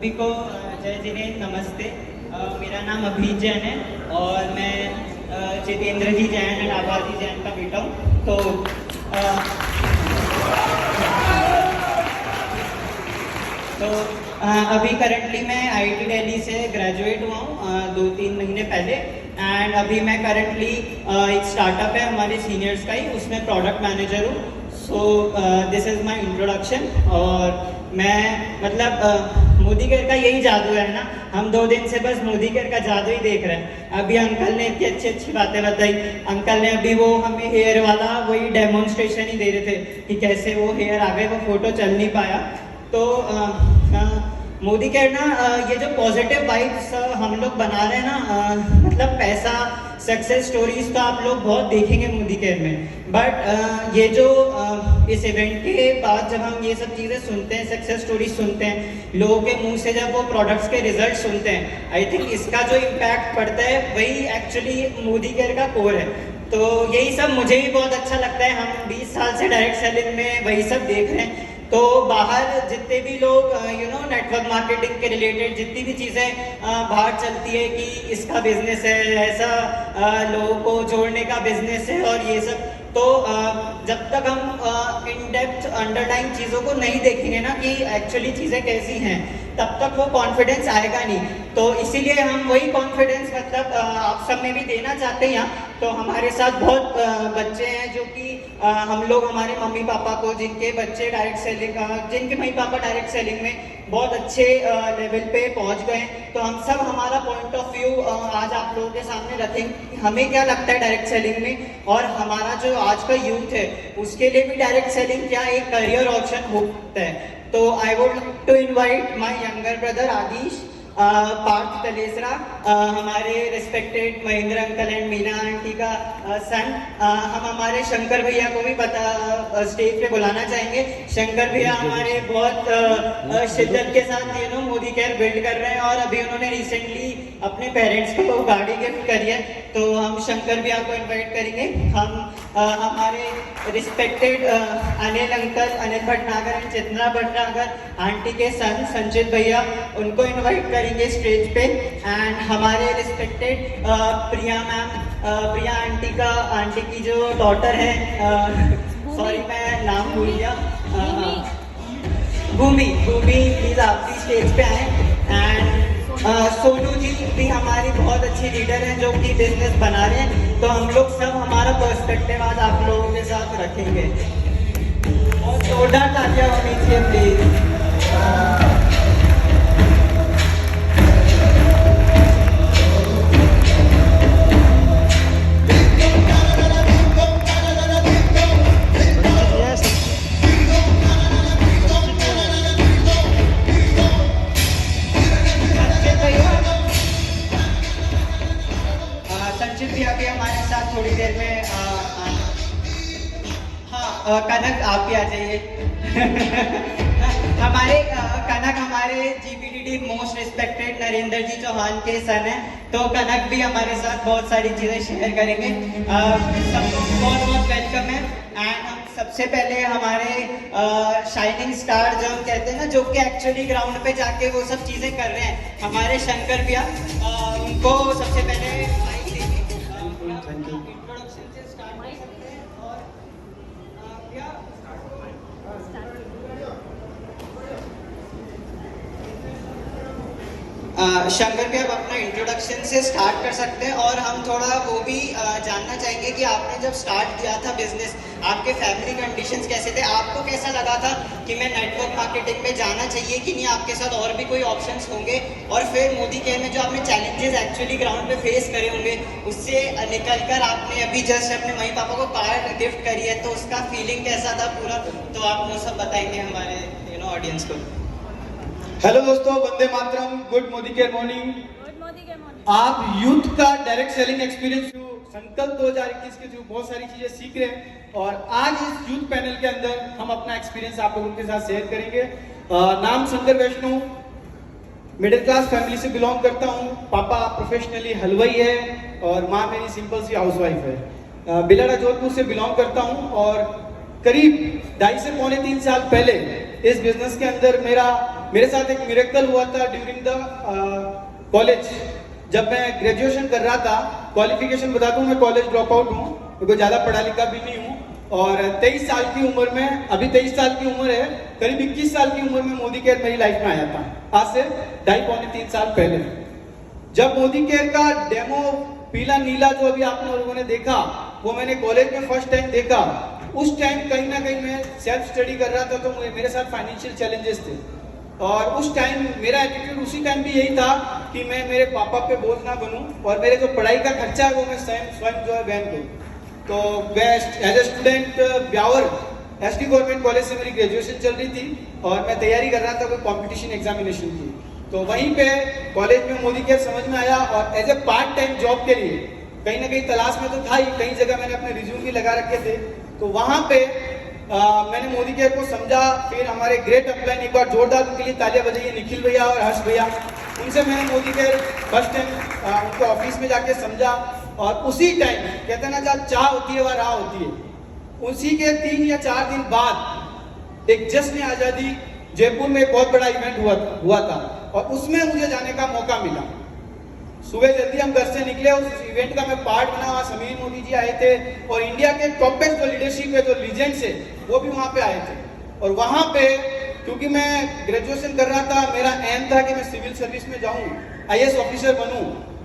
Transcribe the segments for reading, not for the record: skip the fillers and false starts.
सभी को जय जिनेन्द्र, नमस्ते। मेरा नाम अभिजीत जैन है और मैं जितेंद्र जी जैन और आबादी जैन का बेटा हूँ। तो अभी करंटली मैं आईआईटी दिल्ली से ग्रेजुएट हुआ हूँ 2-3 महीने पहले। एंड अभी मैं करंटली एक स्टार्टअप है हमारे सीनियर्स का ही, उसमें प्रोडक्ट मैनेजर हूँ। So this is my introduction. और मैं मतलब मोदी केयर का यही जादू है ना, हम 2 दिन से बस मोदी केयर का जादू ही देख रहे हैं। अभी अंकल ने इतनी अच्छी अच्छी बातें बताई। अंकल ने अभी वो हमें हेयर वाला वही डेमोन्स्ट्रेशन ही दे रहे थे कि कैसे वो हेयर आ गए, वो फोटो चल नहीं पाया। तो मोदी केयर ना ये जो पॉजिटिव वाइब्स हम लोग बना रहे हैं ना, मतलब पैसा सक्सेस स्टोरीज तो आप लोग बहुत देखेंगे मोदी केयर में। बट ये जो इस इवेंट के बाद जब हम ये सब चीज़ें सुनते हैं, सक्सेस स्टोरीज सुनते हैं, लोगों के मुंह से जब वो प्रोडक्ट्स के रिजल्ट सुनते हैं, आई थिंक इसका जो इम्पैक्ट पड़ता है वही एक्चुअली मोदी केयर का कोर है। तो यही सब मुझे भी बहुत अच्छा लगता है। हम 20 साल से डायरेक्ट सेलिंग में वही सब देख रहे हैं। तो बाहर जितने भी लोग नेटवर्क मार्केटिंग के रिलेटेड जितनी भी चीज़ें बाहर चलती है कि इसका बिजनेस है, ऐसा लोगों को जोड़ने का बिजनेस है और ये सब, तो जब तक हम इन डेप्थ अंडरलाइन चीज़ों को नहीं देखेंगे ना कि एक्चुअली चीज़ें कैसी हैं, तब तक वो कॉन्फिडेंस आएगा नहीं। तो इसीलिए हम वही कॉन्फिडेंस मतलब आप सब में भी देना चाहते हैं यहाँ। तो हमारे साथ बहुत बच्चे हैं जो कि हम लोग हमारे मम्मी पापा को, जिनके बच्चे डायरेक्ट सेलिंग, जिनके मम्मी पापा डायरेक्ट सेलिंग में बहुत अच्छे लेवल पे पहुंच गए, तो हम सब हमारा पॉइंट ऑफ व्यू आज आप लोगों के सामने रखेंगे। हमें क्या लगता है डायरेक्ट सेलिंग में, और हमारा जो आज का यूथ है उसके लिए भी डायरेक्ट सेलिंग क्या एक करियर ऑप्शन हो सकता है। तो I would to invite my younger brother Aadish, Parth Talesara, हमारे respected Mahendra uncle and Meena aunty का सन। हम हमारे शंकर भैया को भी स्टेज पे बुलाना चाहेंगे। शंकर भैया हमारे बहुत शिद्दत के साथ मोदी केयर बिल्ड कर रहे हैं और अभी उन्होंने रिसेंटली अपने पेरेंट्स को गाड़ी गिफ्ट करी है। तो हम शंकर भैया को इन्वाइट करेंगे। हम हमारे respected Anil uncle, Anil Bhatnagar and Chitra Bhatnagar aunty के सन संचित भैया, उनको इन्वाइट करेंगे स्टेज पे। एंड हमारे रिस्पेक्टेड प्रिया मैम, प्रिया आंटी की जो डॉटर है, सॉरी मैं नाम भूल गया, भूमि, प्लीज आप भी स्टेज पे आए। एंड सोनू जी भी हमारी बहुत अच्छी लीडर हैं जो कि बिजनेस बना रहे हैं। तो हम लोग सब हमारा पर्सपेक्टिव आज आप लोगों के साथ रखेंगे। और जोरदार तालियां होनी चाहिए प्लीज। अभी हमारे साथ थोड़ी देर में कनक आप भी आ जाइए। हमारे कनक हमारे जीपीडीडी मोस्ट रिस्पेक्टेड नरेंद्र जी चौहान के सन है। तो कनक भी हमारे साथ बहुत सारी चीजें शेयर करेंगे। सबको बहुत बहुत वेलकम है। एंड हम सबसे पहले हमारे शाइनिंग स्टार जो हम कहते हैं ना, जो कि एक्चुअली ग्राउंड पे जाके वो सब चीजें कर रहे हैं, हमारे शंकर भैया, उनको सबसे पहले इंट्रोडक्शन से स्टार्ट कर सकते हैं। और शंकर भी आप अपना इंट्रोडक्शन से स्टार्ट कर सकते हैं। और हम थोड़ा वो भी जानना चाहेंगे कि आपने जब स्टार्ट किया था बिजनेस, आपके फैमिली कंडीशंस कैसे थे, आपको कैसा लगा था कि मैं नेटवर्क मार्केटिंग में जाना चाहिए कि नहीं, आपके साथ और भी कोई ऑप्शंस होंगे, और फिर मोदी केयर में जो आपने चैलेंजेस एक्चुअली ग्राउंड पे फेस करे होंगे, उससे निकलकर आपने अभी जस्ट अपने मम्मी पापा को कार गिफ्ट करी है, तो उसका फीलिंग कैसा था पूरा, तो आप वो सब बताएंगे हमारे ऑडियंस को। हेलो दोस्तों, Vande Mataram, good Modi care morning. आप यूथ का डायरेक्ट सेलिंग एक्सपीरियंस जो संकल्प 2021 के जो बहुत सारी चीजें सीख रहे हैं, और आज इस यूथ पैनल के अंदर हम अपना एक्सपीरियंस आप लोगों के साथ शेयर करेंगे। नाम शंकर वैष्णव, मिडिल क्लास फैमिली से बिलोंग करता हूँ। पापा प्रोफेशनली हलवाई है और माँ मेरी सिंपल सी हाउसवाइफ है। बिलाड़ा जोधपुर से बिलोंग करता हूँ और करीब 2.5 से पौने 3 साल पहले इस बिजनेस के अंदर मेरा मेरे साथ एक मिरेकल हुआ था ड्यूरिंग द कॉलेज। जब मैं ग्रेजुएशन कर रहा था, क्वालिफिकेशन बता दूं, मैं कॉलेज ड्रॉप आउट हूँ, क्योंकि ज़्यादा पढ़ा लिखा भी नहीं हूँ। और 23 साल की उम्र में, अभी 23 साल की उम्र है, करीब 21 साल की उम्र में मोदी केयर मेरी लाइफ में आया था, आज से 2.5-3 साल पहले। जब मोदी केयर का डेमो पीला नीला जो अभी आप लोगों ने देखा, वो मैंने कॉलेज में फर्स्ट टाइम देखा। उस टाइम कहीं ना कहीं मैं सेल्फ स्टडी कर रहा था, तो मेरे साथ फाइनेंशियल चैलेंजेस थे। और उस टाइम मेरा एटीट्यूड उसी टाइम भी यही था कि मैं मेरे पापा पे बोझ ना बनूं, और मेरे जो पढ़ाई का खर्चा है वो मैं स्वयं जो है वहन करूं। तो मैं as a student Beawar SD government college से मेरी ग्रेजुएशन चल रही थी, और मैं तैयारी कर रहा था कोई कॉम्पिटिशन एग्जामिनेशन की। तो वहीं पे कॉलेज में मोदी केयर समझ में आया, और as a part time job के लिए कहीं ना कहीं तलाश में तो था ही, कई जगह मैंने अपने रिज्यूम भी लगा रखे थे। तो वहाँ पे मैंने मोदी केयर को समझा। फिर हमारे ग्रेट अपलाइन, एक बार जोरदार उनके लिए तालियां बजाइए, निखिल भैया और हर्ष भैया, उनसे मैंने मोदी केयर फर्स्ट टाइम उनके ऑफिस में जाके समझा। और उसी टाइम कहते हैं ना, जहाँ चाह होती है वहाँ राह होती है, उसी के 3 या 4 दिन बाद एक जश्न आज़ादी जयपुर में एक बहुत बड़ा इवेंट हुआ था, और उसमें मुझे जाने का मौका मिला। सुबह जल्दी हम घर से निकले, उस इवेंट का मैं पार्ट बना। वहाँ समीर मोदी जी आए थे, और इंडिया के टॉपेस्ट जो लीडरशिप है, जो लीजेंड्स है, वो भी वहाँ पे आए थे। और वहाँ पे क्योंकि मैं ग्रेजुएशन कर रहा था, मेरा एम था कि मैं सिविल सर्विस में जाऊँ, IAS ऑफिसर बनूँ,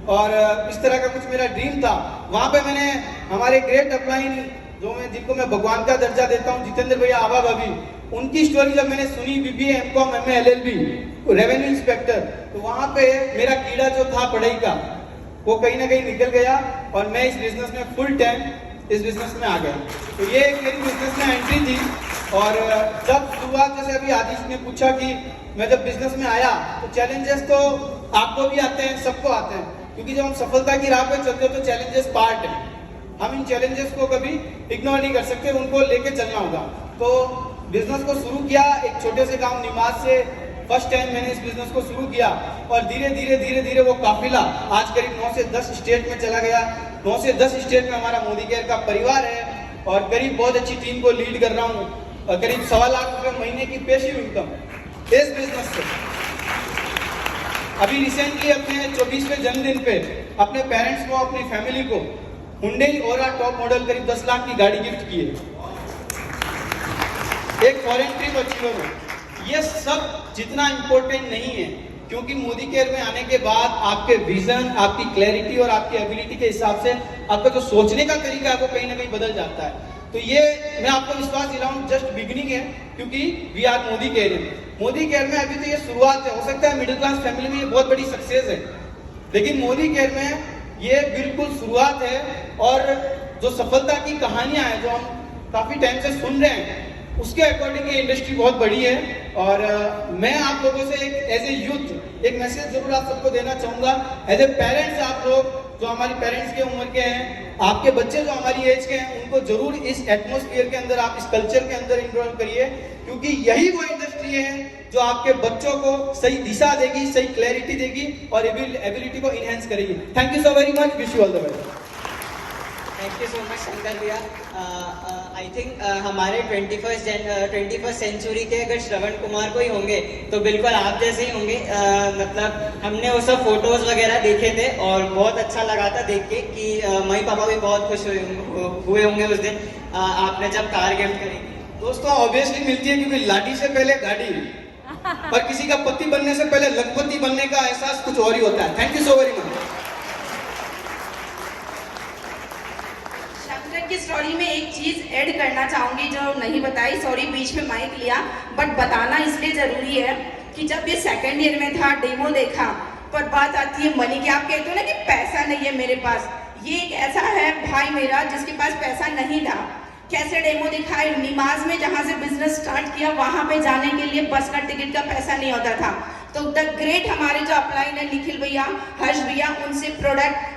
और इस तरह का कुछ मेरा ड्रीम था। वहाँ पे मैंने हमारे ग्रेट अपलाइन, जो मैं जिनको मैं भगवान का दर्जा देता हूँ, जितेंद्र भैया, आभा भाभी, उनकी स्टोरी जब मैंने सुनी, BBA, MCOM, MA, LLB, revenue inspector, तो वहाँ पे मेरा कीड़ा जो था पढ़ाई का, वो कहीं ना कहीं निकल गया, और मैं इस बिजनेस में फुल टाइम इस बिजनेस में आ गया। तो ये मेरी बिजनेस में एंट्री थी। और जब शुरुआत, जैसे अभी आदिश ने पूछा कि मैं जब बिजनेस में आया, तो चैलेंजेस तो आपको भी आते हैं, सबको आते हैं, क्योंकि जब हम सफलता की राह पे चलते हो तो चैलेंजेस पार्ट है। हम इन चैलेंजेस को कभी इग्नोर नहीं कर सकते, उनको लेके चलना होगा। तो बिजनेस को शुरू किया एक छोटे से गांव निमाज से। फर्स्ट टाइम मैंने इस बिजनेस को शुरू किया, और धीरे धीरे वो काफिला आज करीब 9 से 10 स्टेट में चला गया। 9 से 10 स्टेट में हमारा मोदी केयर का परिवार है, और करीब बहुत अच्छी टीम को लीड कर रहा हूँ, और करीब 1.25 लाख रुपए महीने की पेशिव इनकम इस बिजनेस से। अभी रिसेंटली अपने 24वें जन्मदिन पे अपने पेरेंट्स को, अपनी फैमिली को हुंडई ओरा टॉप मॉडल करीब 10 लाख की गाड़ी गिफ्ट की है। एक फॉरेन ट्रिप अचीवर हो। ये सब जितना इंपॉर्टेंट नहीं है, क्योंकि मोदी केयर में आने के बाद आपके विजन, आपकी क्लैरिटी और आपकी एबिलिटी के हिसाब से आपका जो सोचने का तरीका है वो कहीं ना कहीं बदल जाता है। तो ये मैं आपको विश्वास दिलाऊं, जस्ट बिगिनिंग है, क्योंकि we are Modi care. Modi care में अभी तो ये शुरुआत है। हो सकता है मिडिल क्लास फैमिली में ये बहुत बड़ी सक्सेस है, लेकिन मोदी केयर में ये बिल्कुल शुरुआत है। और जो सफलता की कहानियां हैं, जो हम काफी टाइम से सुन रहे हैं, उसके अकॉर्डिंग ये इंडस्ट्री बहुत बड़ी है। और मैं आप लोगों से एक एज ए यूथ एक मैसेज जरूर आप सबको देना चाहूंगा। एज ए पेरेंट्स, आप लोग जो हमारी पेरेंट्स के उम्र के हैं, आपके बच्चे जो हमारी एज के हैं, उनको जरूर इस एटमॉस्फेयर के अंदर, आप इस कल्चर के अंदर इन्वॉल्व करिए, क्योंकि यही वो इंडस्ट्री है जो आपके बच्चों को सही दिशा देगी, सही क्लैरिटी देगी, और एबिलिटी को इनहेंस करेगी। Thank you so very much, wish you all the best. Thank you so much Shankar भैया। आई थिंक हमारे 21st सेंचुरी के अगर श्रवण कुमार कोई होंगे तो बिल्कुल आप जैसे ही होंगे। मतलब हमने वो सब फोटोज वगैरह देखे थे, और बहुत अच्छा लगा था देख के कि मम्मी पापा भी बहुत खुश हुए होंगे उस दिन आपने जब कार गिफ्ट करी। दोस्तों ऑब्वियसली मिलती है, क्योंकि लाठी से पहले गाड़ी, और किसी का पति बनने से पहले लखपति बनने का एहसास कुछ और ही होता है। Thank you so very much. की स्टोरी में एक चीज ऐड करना चाहूंगी जो नहीं बताई, सॉरी बीच में माइक लिया, बट बताना इसलिए जरूरी है कि जब ये सेकंड ईयर में था, डेमो देखा, पर बात आती है मनी की। आप कहते हो ना कि पैसा नहीं है मेरे पास, ये एक ऐसा है भाई मेरा जिसके पास पैसा नहीं था। कैसे डेमो दिखाए, निमाज में जहाँ से बिजनेस स्टार्ट किया, वहां पे जाने के लिए बस का टिकट का पैसा नहीं होता था। तो द ग्रेट हमारे जो अपलाइन है, निखिल भैया, हर्ष भैया, उनसे प्रोडक्ट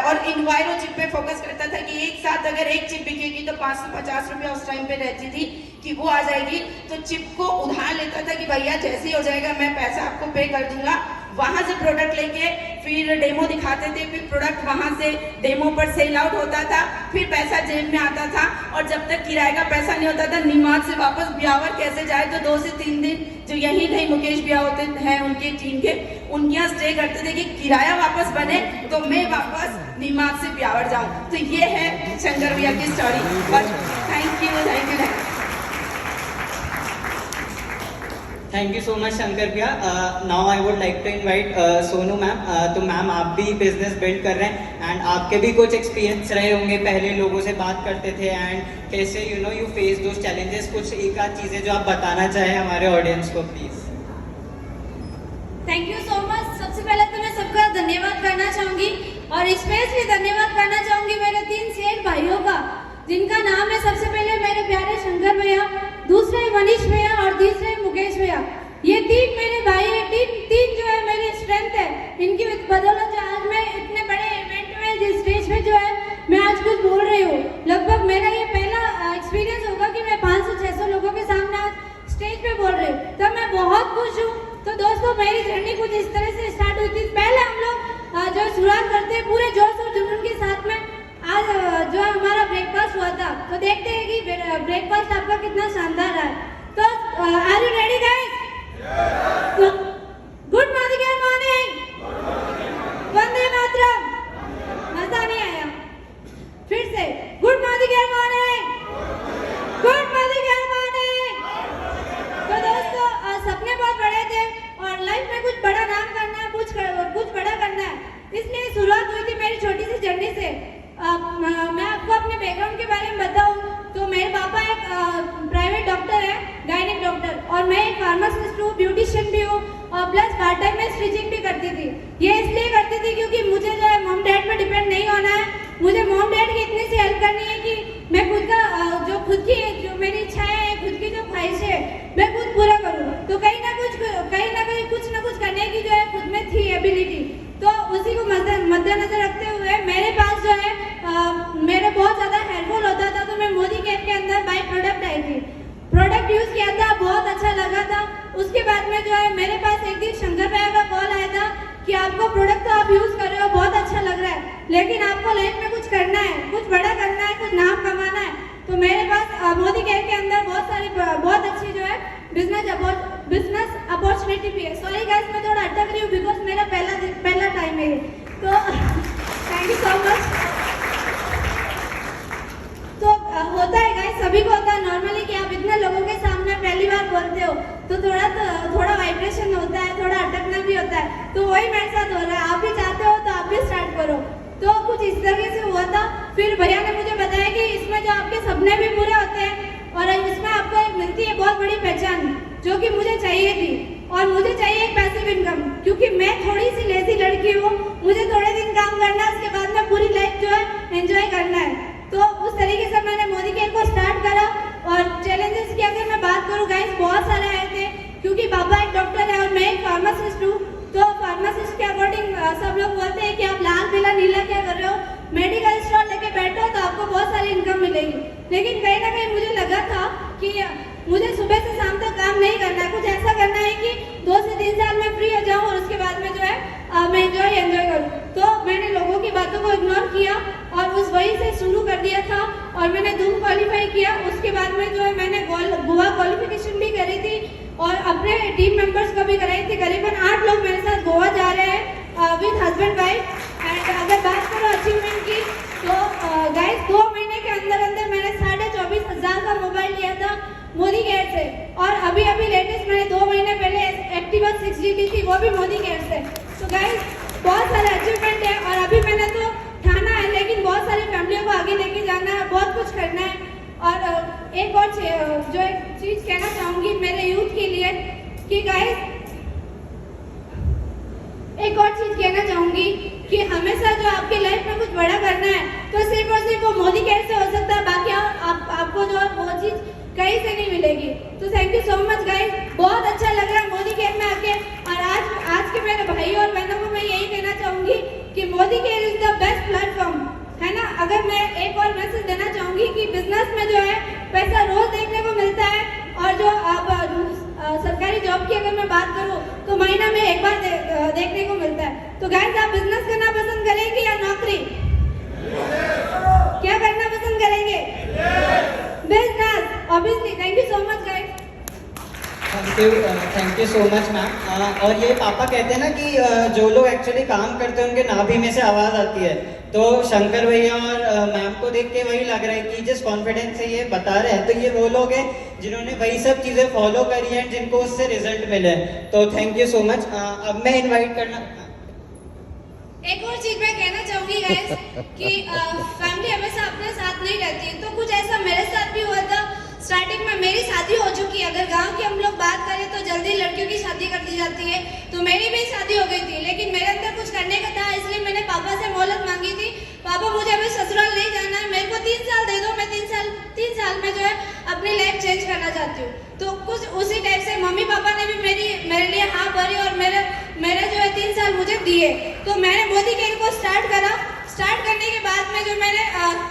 और इन्वायरो चिप पे फोकस करता था कि एक साथ अगर एक चिप बिकेगी तो 550 रुपया उस टाइम पे रहती थी, कि वो आ जाएगी, तो चिप को उधार लेता था कि भैया जैसे ही हो जाएगा मैं पैसा आपको पे कर दूंगा। वहां से प्रोडक्ट लेके फिर डेमो दिखाते थे, फिर प्रोडक्ट वहां से डेमो पर सेल आउट होता था, फिर पैसा जेब में आता था। और जब तक किराए का पैसा नहीं होता था, निमात से वापस ब्यावर कैसे जाए, तो 2 से 3 दिन जो यही नहीं मुकेश भैया होते हैं उनके टीम के, उनके यहाँ स्टे करते थे कि किराया वापस बने तो मैं वापस निमात से ब्यावर जाऊं। तो ये है शंकर भैया की स्टोरी। बस thank you thank you thank you. Thank you so much Shankar भैया। Now I would like to invite Sonu ma'am. तो मैम आप भी बिजनेस बिल्ड कर रहे हैं एंड आपके भी कुछ एक्सपीरियंस रहे होंगे, पहले लोगों से बात करते थे एंड कैसे यू फेस दोस चैलेंजेस। कुछ एक आध चीज़ें जो आप बताना चाहें हमारे ऑडियंस को please. Thank you so much. सबसे पहले तो मैं सबका धन्यवाद करना चाहूंगी और स्पेशली धन्यवाद करना चाहूंगी मेरे 3 सेठ भाइयों का, जिनका नाम है सबसे पहले मेरे प्यारे शंकर भैया, दूसरे मनीष भैया और तीसरे मुकेश भैया। ये 3 मेरे भाई है, तीन जो है मेरी स्ट्रेंथ है। इनकी बदौलत आज मैं इतने बड़े इवेंट में जिस स्टेज पे जो है मैं आज कुछ बोल रही हूँ। लगभग मेरा ये पहला एक्सपीरियंस होगा कि मैं 500-600 लोगों के सामने आज स्टेज पे बोल रही हूँ, तो मैं बहुत खुश हूँ। तो दोस्तों मेरी जर्नी कुछ इस तरह से स्टार्ट हुई थी। पहले हम लोग जो शुरुआत करते हैं पूरे जोश और जुनून के साथ में। आज जो हमारा ब्रेकफास्ट हुआ था, तो देखते हैं कि ब्रेकफास्ट आपका कितना शानदार रहा है। तो are you ready guys? Good morning Vande Mataram. मजा नहीं आया, फिर से गुड मॉर्निंग गुड मॉर्निंग। तो दोस्तों सपने बहुत बड़े थे और लाइफ में कुछ बड़ा नाम करना है, कुछ बड़ा करना है, इसलिए शुरुआत हुई थी मेरी छोटी सी जर्नी से। मैं आपको अपने बैकग्राउंड के बारे में बताऊं तो मेरे पापा एक प्राइवेट डॉक्टर है, गायनिक डॉक्टर, और मैं एक फार्मासिस्ट हूँ, ब्यूटिशियन भी हूँ और प्लस पार्ट टाइम में स्टिचिंग भी करती थी। ये इसलिए करती थी क्योंकि मुझे जो है मॉम डैड पे डिपेंड नहीं होना है। मुझे मॉम डैड की इतनी सी हेल्प करनी है कि मैं खुद का जो मेरी इच्छाएं हैं, खुद की जो ख्वाहिशें है, मैं खुद पूरा करूँ। तो कहीं ना कहीं कुछ ना कुछ करने की जो है खुद में थी एबिलिटी। तो उसी को मद्देनजर रखते हुए मेरे पास जो है मेरे बहुत ज़्यादा हेयरफॉल होता था, तो मैं मोदी केयर के अंदर बाय प्रोडक्ट आई थी। प्रोडक्ट यूज़ किया था, बहुत अच्छा लगा था। उसके बाद में जो है मेरे पास एक दिन शंकर भैया का कॉल आया था कि आपको प्रोडक्ट तो आप यूज़ कर रहे हो, बहुत अच्छा लग रहा है, लेकिन आपको लाइफ में कुछ करना है, कुछ बड़ा करना है, कुछ नाम कमाना है। तो मेरे पास मोदी केयर के अंदर बहुत अच्छी जो है बिजनेस अपॉर्चुनिटी भी है। सॉरी गाइस मैं थोड़ा अटक रही हूँ बिकॉज मेरा पहला टाइम है। तो थैंक यू सो मच। तो होता है गाइस, सभी को होता है नॉर्मली कि आप इतने लोगों के सामने पहली बार बोलते हो तो थोड़ा वाइब्रेशन होता है, थोड़ा अटकना भी होता है। तो वही मेरे साथ हो रहा है। आप भी चाहते हो तो आप भी स्टार्ट करो। तो कुछ इस तरीके से हुआ था। फिर भैया ने मुझे बताया कि इसमें जो आपके सपने भी पूरे होते हैं और इसमें आपको एक मिलती है बहुत बड़ी पहचान, जो कि मुझे चाहिए थी। और मुझे चाहिए एक पैसिव इनकम, क्योंकि मैं थोड़ी सी लेजी लड़की हूँ। मुझे थोड़े दिन काम करना है, उसके बाद में पूरी लाइफ जो है एंजॉय करना है। तो उस तरीके से मैंने मोदी केयर को स्टार्ट करा। और चैलेंजेस की अगर मैं बात करूँ गाइस, बहुत सारे आए थे, क्योंकि पापा एक डॉक्टर है और मैं एक फार्मासिस्ट हूँ। तो फार्मासिस्ट के अकॉर्डिंग सब लोग बोलते हैं कि आप लाल पीला नीला क्या कर रहे हो, मेडिकल स्टोर लेके बैठो तो आपको बहुत सारी इनकम मिलेगी। लेकिन कहीं ना कहीं मुझे लगा था कि मुझे सुबह से शाम तक काम नहीं करना है, कुछ ऐसा करना है कि 2 से 3 साल में फ्री हो जाऊं और उसके बाद में जो है मैं एंजॉय करूं। तो मैंने लोगों की बातों को इग्नोर किया और उस वही से शुरू कर दिया था और मैंने धूम क्वालिफाई किया। उसके बाद में जो है मैंने गोवा क्वालिफिकेशन भी करी थी और अपने टीम मेंबर्स को भी कराई थी। करीबन 8 लोग मेरे साथ गोवा जा रहे हैं विद हस्बैंड वाइफ। एंड अगर बात करो अचीवमेंट की तो गाइस 2 महीने के अंदर मैंने 24,500 का मोबाइल लिया था मोदी केयर से। और अभी लेटेस्ट मैंने 2 महीने पहले एक्टिवा 6G ली थी, वो भी मोदी केयर से। तो गाइस बहुत सारे अचीवमेंट है और अभी मैंने तो ठाना है, लेकिन बहुत सारी फैमिलियों को आगे लेके जाना है, बहुत कुछ करना है। और एक और जो एक चीज़ कहना चाहूँगी मेरे यूथ के लिए कि गाइस एक और चीज़ कहना चाहूँगी कि हमेशा जो आपकी लाइफ में कुछ बड़ा करना है तो सिर्फ और सिर्फ वो मोदी केयर से हो सकता है, बाकी आपको जो वो चीज़ कहीं से नहीं मिलेगी। तो thank you so much guys, बहुत अच्छा लग रहा है मोदी केयर में आके। और आज के मेरे भाई और बहनों को मैं यही कहना चाहूँगी कि Modi care is the best platform, है ना। अगर मैं एक और मैसेज देना चाहूँगी कि बिजनेस में जो है पैसा रोज देखने को मिलता है, जॉब की अगर मैं बात करूँ तो महीना में एक बार देखने को मिलता है। तो गाइस आप बिजनेस करना पसंद करेंगे या नौकरी? क्या करना पसंद करेंगे? Business, obviously. Thank you so much guys. Thank you so much ma'am. और ये पापा कहते हैं ना कि जो लोग एक्चुअली काम करते हैं उनके नाभि में से आवाज़ आती है, तो शंकर भैया और मैम को देख के वही लग रहा है कि जिस कॉन्फिडेंस से ये बता रहे हैं तो ये वो लोग हैं जिन्होंने वही सब चीज़ें फॉलो करी हैं जिनको उससे रिजल्ट मिले। तो थैंक यू सो मच। अब मैं इनवाइट करना, एक और चीज मैं कहना चाहूंगी गाइस कि फैमिली हमेशा अपने साथ नहीं रहती है। तो कुछ ऐसा मेरे साथ भी हुआ था। स्टार्टिंग में मेरी शादी हो चुकी है, अगर गांव की हम लोग बात करें तो जल्दी लड़कियों की शादी कर दी जाती है, तो मेरी भी शादी हो गई थी। लेकिन मेरे अंदर कुछ करने का था, इसलिए मैंने पापा से मोहलत मांगी थी। पापा मुझे अभी ससुराल नहीं जाना है, मेरे को 3 साल दे दो, मैं 3 साल में जो है अपनी लाइफ चेंज करना चाहती हूँ। तो कुछ उसी टाइप से मम्मी पापा ने भी मेरे लिए हाँ भरी और मेरे जो है 3 साल मुझे दिए। तो मैंने मोदी केयर को स्टार्ट करा। स्टार्ट करने के बाद में जो मैंने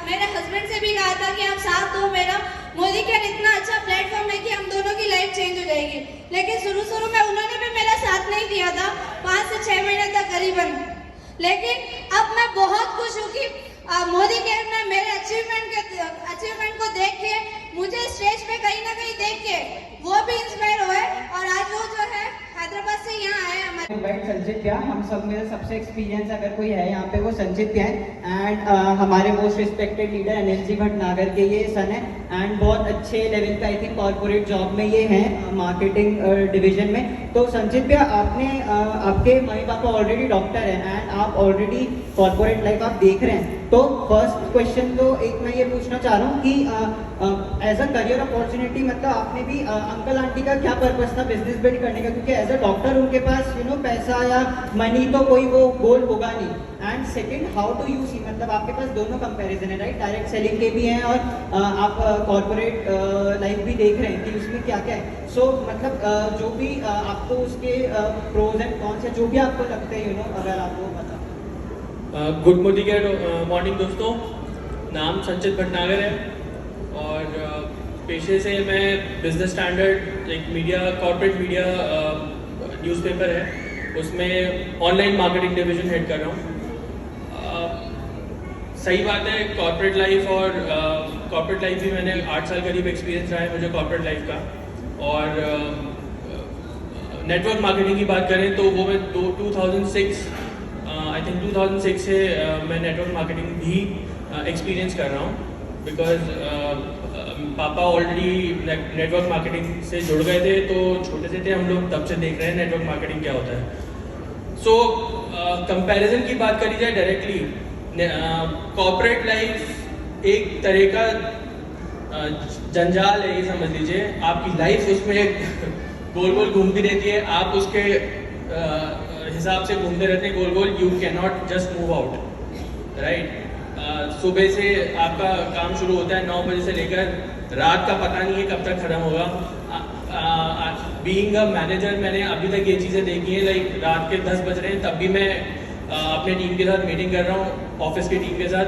मेरे हस्बैंड से भी कहा था कि आप साथ दो मेरा, मोदी केयर इतना अच्छा प्लेटफॉर्म है कि हम दोनों की लाइफ चेंज हो जाएगी। लेकिन शुरू में उन्होंने भी मेरा साथ नहीं दिया था 5 से 6 महीने तक करीबन। लेकिन अब मैं बहुत खुश हूँ कि मोदी केयर में मेरे अचीवमेंट को देख के, मुझे स्टेज पे कहीं ना कहीं देख के वो भी इंस्पायर हुए और आज वो जो है हैदराबाद से यहाँ आए हमारे। इनवाइट संचित प्या, हम सब में सबसे एक्सपीरियंस अगर कोई है यहाँ पे वो संचित प्या है। एंड हमारे most respected leader Anil ji Bhatnagar के ये सन है एंड बहुत अच्छे लेवल पे आई थिंक कॉर्पोरेट जॉब में ये हैं मार्केटिंग डिवीजन में। तो संचित प्या, आपने आपके मम्मी पापा ऑलरेडी डॉक्टर हैं एंड आप ऑलरेडी कॉर्पोरेट लाइफ आप देख रहे हैं। तो फर्स्ट क्वेश्चन तो एक मैं ये पूछना चाह रहा हूँ कि एज अ करियर अपॉर्चुनिटी मतलब आपने भी अंकल आंटी का क्या पर्पस था बिजनेस बिल्ड करने का, क्योंकि एज अ डॉक्टर उनके पास पैसा या मनी तो कोई वो गोल होगा नहीं। And second, how do you see, मतलब आपके पास दोनों कंपैरिजन है राइट, डायरेक्ट सेलिंग के भी हैं और आप कॉर्पोरेट लाइफ भी देख रहे हैं कि उसमें क्या क्या है। सो मतलब जो भी आपको उसके प्रोज एंड कॉन्स है जो भी आपको लगता है अगर आप वो बता। गुड मॉर्निंग दोस्तों, नाम संचित भटनागर है और पेशे से मैं बिजनेस स्टैंडर्ड एक कॉर्पोरेट मीडिया न्यूज़पेपर है उसमें ऑनलाइन मार्केटिंग डिवीजन हेड कर रहा हूँ। सही बात है, कॉर्पोरेट लाइफ भी मैंने 8 साल करीब एक्सपीरियंस रहा है मुझे कॉर्पोरेट लाइफ का। और नेटवर्क मार्केटिंग की बात करें तो वो मैं 2006 से मैं नेटवर्क मार्केटिंग भी एक्सपीरियंस कर रहा हूँ बिकॉज पापा ऑलरेडी नेटवर्क मार्केटिंग से जुड़ गए थे, तो छोटे से थे हम लोग तब से देख रहे हैं नेटवर्क मार्केटिंग क्या होता है। सो कंपैरिजन की बात करी जाए डायरेक्टली, कॉर्पोरेट लाइफ एक तरह का जंजाल है, ये समझ लीजिए। आपकी लाइफ उसमें गोल गोल घूमती रहती है, आप उसके हिसाब से घूमते रहते हैं गोल गोल। You can not just move out right. सुबह से आपका काम शुरू होता है 9 बजे से लेकर रात का पता नहीं है कब तक खत्म होगा। बीइंग अ मैनेजर मैंने अभी तक ये चीज़ें देखी हैं, लाइक रात के 10 बज रहे हैं तब भी मैं अपने टीम के साथ मीटिंग कर रहा हूँ, ऑफिस की टीम के साथ।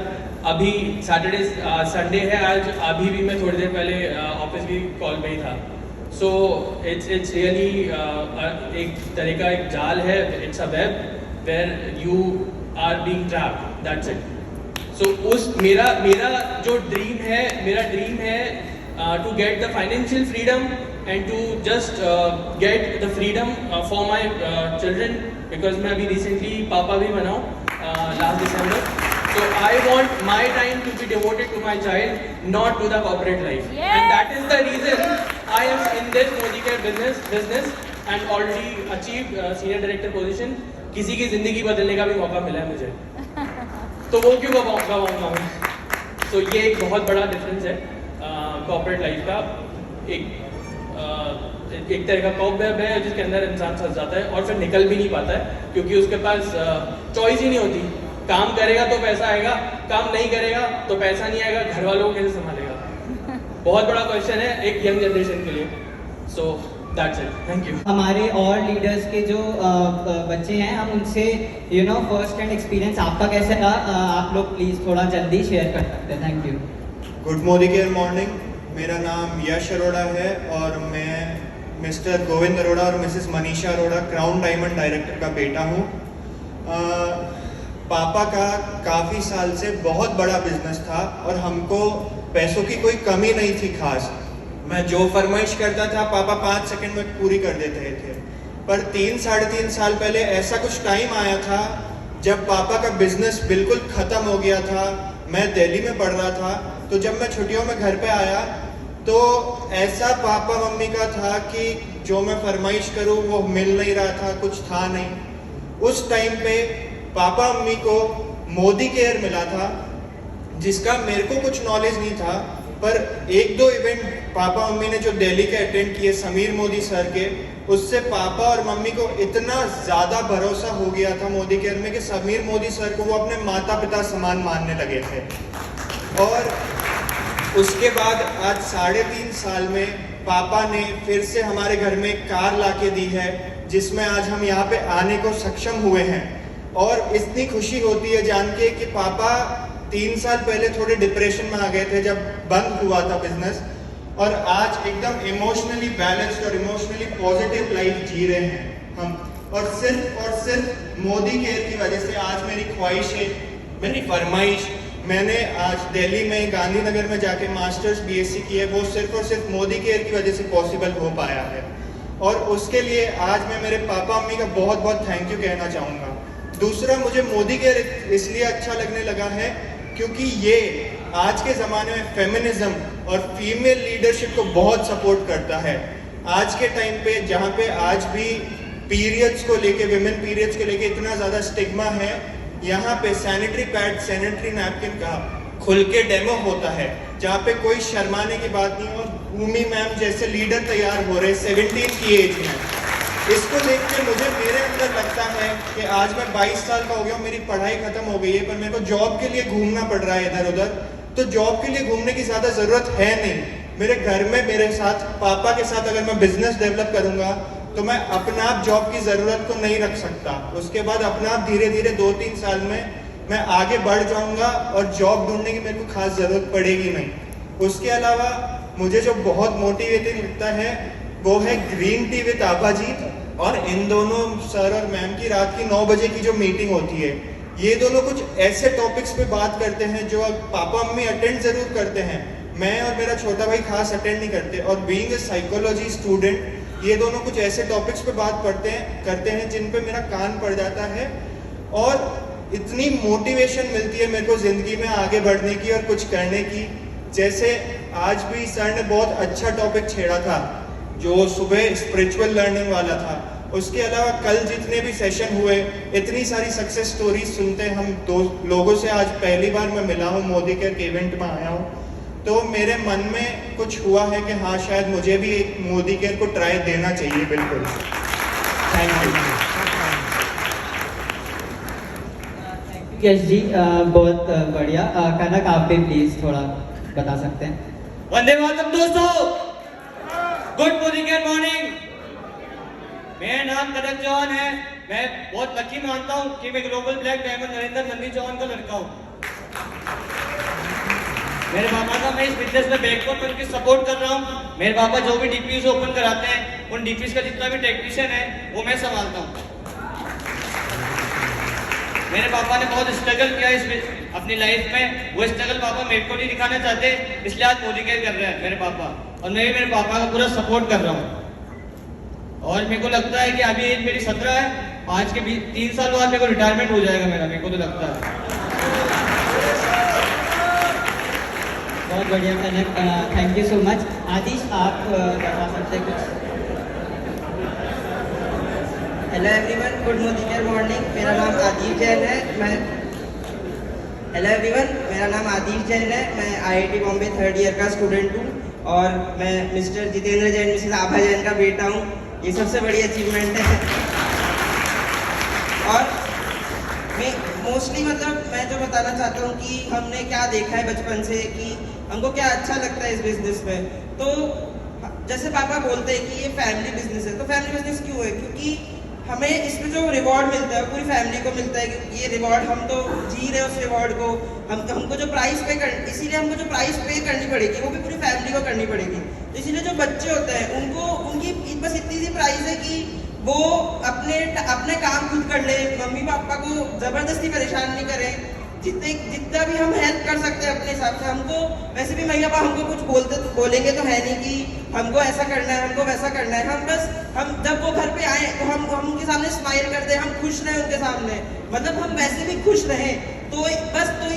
अभी संडे है आज, अभी भी मैं थोड़ी देर पहले ऑफिस की कॉल पे ही था। सो इट्स रियली एक तरह का एक जाल है, it's a web where you are being trapped, that's it. So मेरा जो ड्रीम है to get the financial freedom and to just get the freedom for my children, because मैं अभी रिसेंटली पापा भी बना हूँ last December. So I want my time to be devoted to my child, not to the corporate life. Yeah. And that is the reason I am in this Modi Care business and already achieved senior director position. किसी की जिंदगी बदलने का भी मौका मिला है मुझे, तो वो क्यों गवाऊंगा मैं। तो ये एक बहुत बड़ा डिफरेंस है कॉर्पोरेट लाइफ का। एक तरह का कॉकवेब है जिसके अंदर इंसान फंस जाता है और फिर निकल भी नहीं पाता है, क्योंकि उसके पास चॉइस ही नहीं होती। काम करेगा तो पैसा आएगा, काम नहीं करेगा तो पैसा नहीं आएगा, घर वालों को कैसे संभालेगा। बहुत बड़ा क्वेश्चन है एक यंग जनरेशन के लिए। So that's it, thank you. हमारे और लीडर्स के जो बच्चे हैं, हम उनसे फर्स्ट हैंड एक्सपीरियंस आपका कैसे रहा, आप लोग प्लीज थोड़ा जल्दी शेयर कर सकते हैं। Thank you. Good Modi care morning, मेरा नाम यश अरोड़ा है और मैं मिस्टर गोविंद अरोड़ा और Mrs Manisha Arora crown diamond director का बेटा हूँ। पापा का काफ़ी साल से बहुत बड़ा बिजनेस था और हमको पैसों की कोई कमी नहीं थी खास। मैं जो फरमाइश करता था पापा 5 सेकंड में पूरी कर देते थे। पर 3-3.5 साल पहले ऐसा कुछ टाइम आया था जब पापा का बिजनेस बिल्कुल ख़त्म हो गया था। मैं दिल्ली में पढ़ रहा था, तो जब मैं छुट्टियों में घर पे आया तो ऐसा पापा मम्मी का था कि जो मैं फरमाइश करूँ वो मिल नहीं रहा था, कुछ था नहीं। उस टाइम पे पापा मम्मी को मोदी केयर मिला था, जिसका मेरे को कुछ नॉलेज नहीं था। पर 1-2 इवेंट पापा मम्मी ने जो दिल्ली के अटेंड किए समीर मोदी सर के, उससे पापा और मम्मी को इतना ज़्यादा भरोसा हो गया था मोदी केयर में कि समीर मोदी सर को वो अपने माता पिता समान मानने लगे थे। और उसके बाद आज 3.5 साल में पापा ने फिर से हमारे घर में एक कार लाके दी है, जिसमें आज हम यहाँ पे आने को सक्षम हुए हैं। और इतनी खुशी होती है जान के कि पापा 3 साल पहले थोड़े डिप्रेशन में आ गए थे जब बंद हुआ था बिजनेस, और आज एकदम इमोशनली बैलेंस्ड और इमोशनली पॉजिटिव लाइफ जी रहे हैं हम। और सिर्फ मोदी केयर की वजह से आज मेरी ख्वाहिश है, मेरी फरमाइश, मैंने आज दिल्ली में गांधीनगर में जाके मास्टर्स बीएससी की है, वो सिर्फ और सिर्फ मोदी केयर की वजह से पॉसिबल हो पाया है। और उसके लिए आज मैं मेरे पापा मम्मी का बहुत बहुत थैंक यू कहना चाहूँगा। दूसरा, मुझे मोदी केयर इसलिए अच्छा लगने लगा है क्योंकि ये आज के ज़माने में फेमिनिज्म और फीमेल लीडरशिप को बहुत सपोर्ट करता है। आज के टाइम पे जहाँ पे आज भी पीरियड्स को लेके, विमेन पीरियड्स को लेके इतना ज़्यादा स्टिग्मा है, यहाँ पे सैनिटरी पैड, सैनिटरी नैपकिन का खुल के डेमो होता है, जहाँ पे कोई शर्माने की बात नहीं। और भूमि मैम जैसे लीडर तैयार हो रहे 17 की एज में, इसको देख के मुझे मेरे अंदर लगता है कि आज मैं 22 साल का हो गया हूँ, मेरी पढ़ाई खत्म हो गई है, पर मेरे को जॉब के लिए घूमना पड़ रहा है इधर उधर। तो जॉब के लिए घूमने की ज़्यादा ज़रूरत है नहीं। मेरे घर में मेरे साथ, पापा के साथ अगर मैं बिजनेस डेवलप करूँगा तो मैं अपना आप जॉब की ज़रूरत को नहीं रख सकता। उसके बाद अपना आप धीरे धीरे 2-3 साल में मैं आगे बढ़ जाऊँगा और जॉब ढूंढने की मेरे को खास ज़रूरत पड़ेगी नहीं। उसके अलावा मुझे जो बहुत मोटिवेटिंग लगता है वो है ग्रीन टी विद आभा जी, और इन दोनों सर और मैम की रात की 9 बजे की जो मीटिंग होती है, ये दोनों कुछ ऐसे टॉपिक्स पे बात करते हैं जो पापा मम्मी अटेंड ज़रूर करते हैं, मैं और मेरा छोटा भाई खास अटेंड नहीं करते। और बीइंग ए साइकोलॉजी स्टूडेंट, ये दोनों कुछ ऐसे टॉपिक्स पे बात करते हैं जिन पे मेरा कान पड़ जाता है, और इतनी मोटिवेशन मिलती है मेरे को ज़िंदगी में आगे बढ़ने की और कुछ करने की। जैसे आज भी सर ने बहुत अच्छा टॉपिक छेड़ा था जो सुबह स्पिरिचुअल लर्निंग वाला था। उसके अलावा कल जितने भी सेशन हुए, इतनी सारी सक्सेस स्टोरीज सुनते हैं हम दो लोगों से। आज पहली बार मैं मिला हूँ, मोदी केयर के इवेंट में आया हूँ, तो मेरे मन में कुछ हुआ है कि हाँ शायद मुझे भी एक मोदी केयर को ट्राई देना चाहिए। बिल्कुल, थैंक यू। यश जी बहुत बढ़िया। कनक आप भी प्लीज थोड़ा बता सकते हैं। वंदे मातरम दोस्तों, गुड मोदी केयर मॉर्निंग। मेरा नाम कनक चौहान है। मैं बहुत लकी मानता हूँ कि मैं global black diamond Narendra Nandi Chauhan का लड़का हूँ। मेरे पापा का मैं इस बिजनेस में बैकबोन बन के सपोर्ट कर रहा हूँ। मेरे पापा जो भी डीपीज ओपन कराते हैं, उन डीपीज का जितना भी टेक्नीशियन है वो मैं संभालता हूँ। मेरे पापा ने बहुत स्ट्रगल किया इस अपनी लाइफ में। वो स्ट्रगल पापा मेरे को नहीं दिखाना चाहते, इसलिए आज मोदी केयर कर रहे हैं मेरे पापा, और मैं भी मेरे पापा का पूरा सपोर्ट कर रहा हूँ। और मेरे को लगता है कि अभी एज मेरी 17 है, आज के 3 साल बाद मेरे को रिटायरमेंट हो जाएगा मेरे को तो लगता है। बहुत बढ़िया कनक, थैंक यू सो मच। आदिश आप बता सकते हैं कुछ? Hello everyone, good Modi care morning. मेरा नाम आदिश जैन है। हेलो एवरीवन, मेरा नाम आदिश जैन है। मैं IIT बॉम्बे 3rd ईयर का स्टूडेंट हूँ, और मैं मिस्टर जितेंद्र जैन, मिसेस आभा जैन का बेटा हूँ। ये सबसे बड़ी अचीवमेंट है। और मैं मोस्टली मैं जो बताना चाहता हूँ कि हमने क्या देखा है बचपन से, कि हमको क्या अच्छा लगता है इस बिजनेस में। तो जैसे पापा बोलते हैं कि ये फैमिली बिजनेस है, तो फैमिली बिजनेस क्यों है? क्योंकि हमें इसमें जो रिवॉर्ड मिलता है पूरी फैमिली को मिलता है कि ये रिवॉर्ड हम तो जी रहे हैं उस रिवॉर्ड को, हमको जो प्राइस पे कर इसीलिए हमको जो प्राइस पे करनी पड़ेगी वो भी पूरी फैमिली को करनी पड़ेगी। तो इसीलिए जो बच्चे होते हैं उनको उनकी बस इतनी सी प्राइस है कि वो अपने काम खुद कर ले, मम्मी पापा को ज़बरदस्ती परेशान नहीं करें, जितना भी हम हेल्प कर सकते हैं अपने हिसाब से। हमको वैसे भी मम्मी पापा हमको कुछ बोलेंगे तो है नहीं कि हमको ऐसा करना है हमको वैसा करना है। हम जब वो घर पे आए तो हम उनके सामने स्माइल कर दें, हम खुश रहें उनके सामने, मतलब हम वैसे भी खुश रहें तो बस तो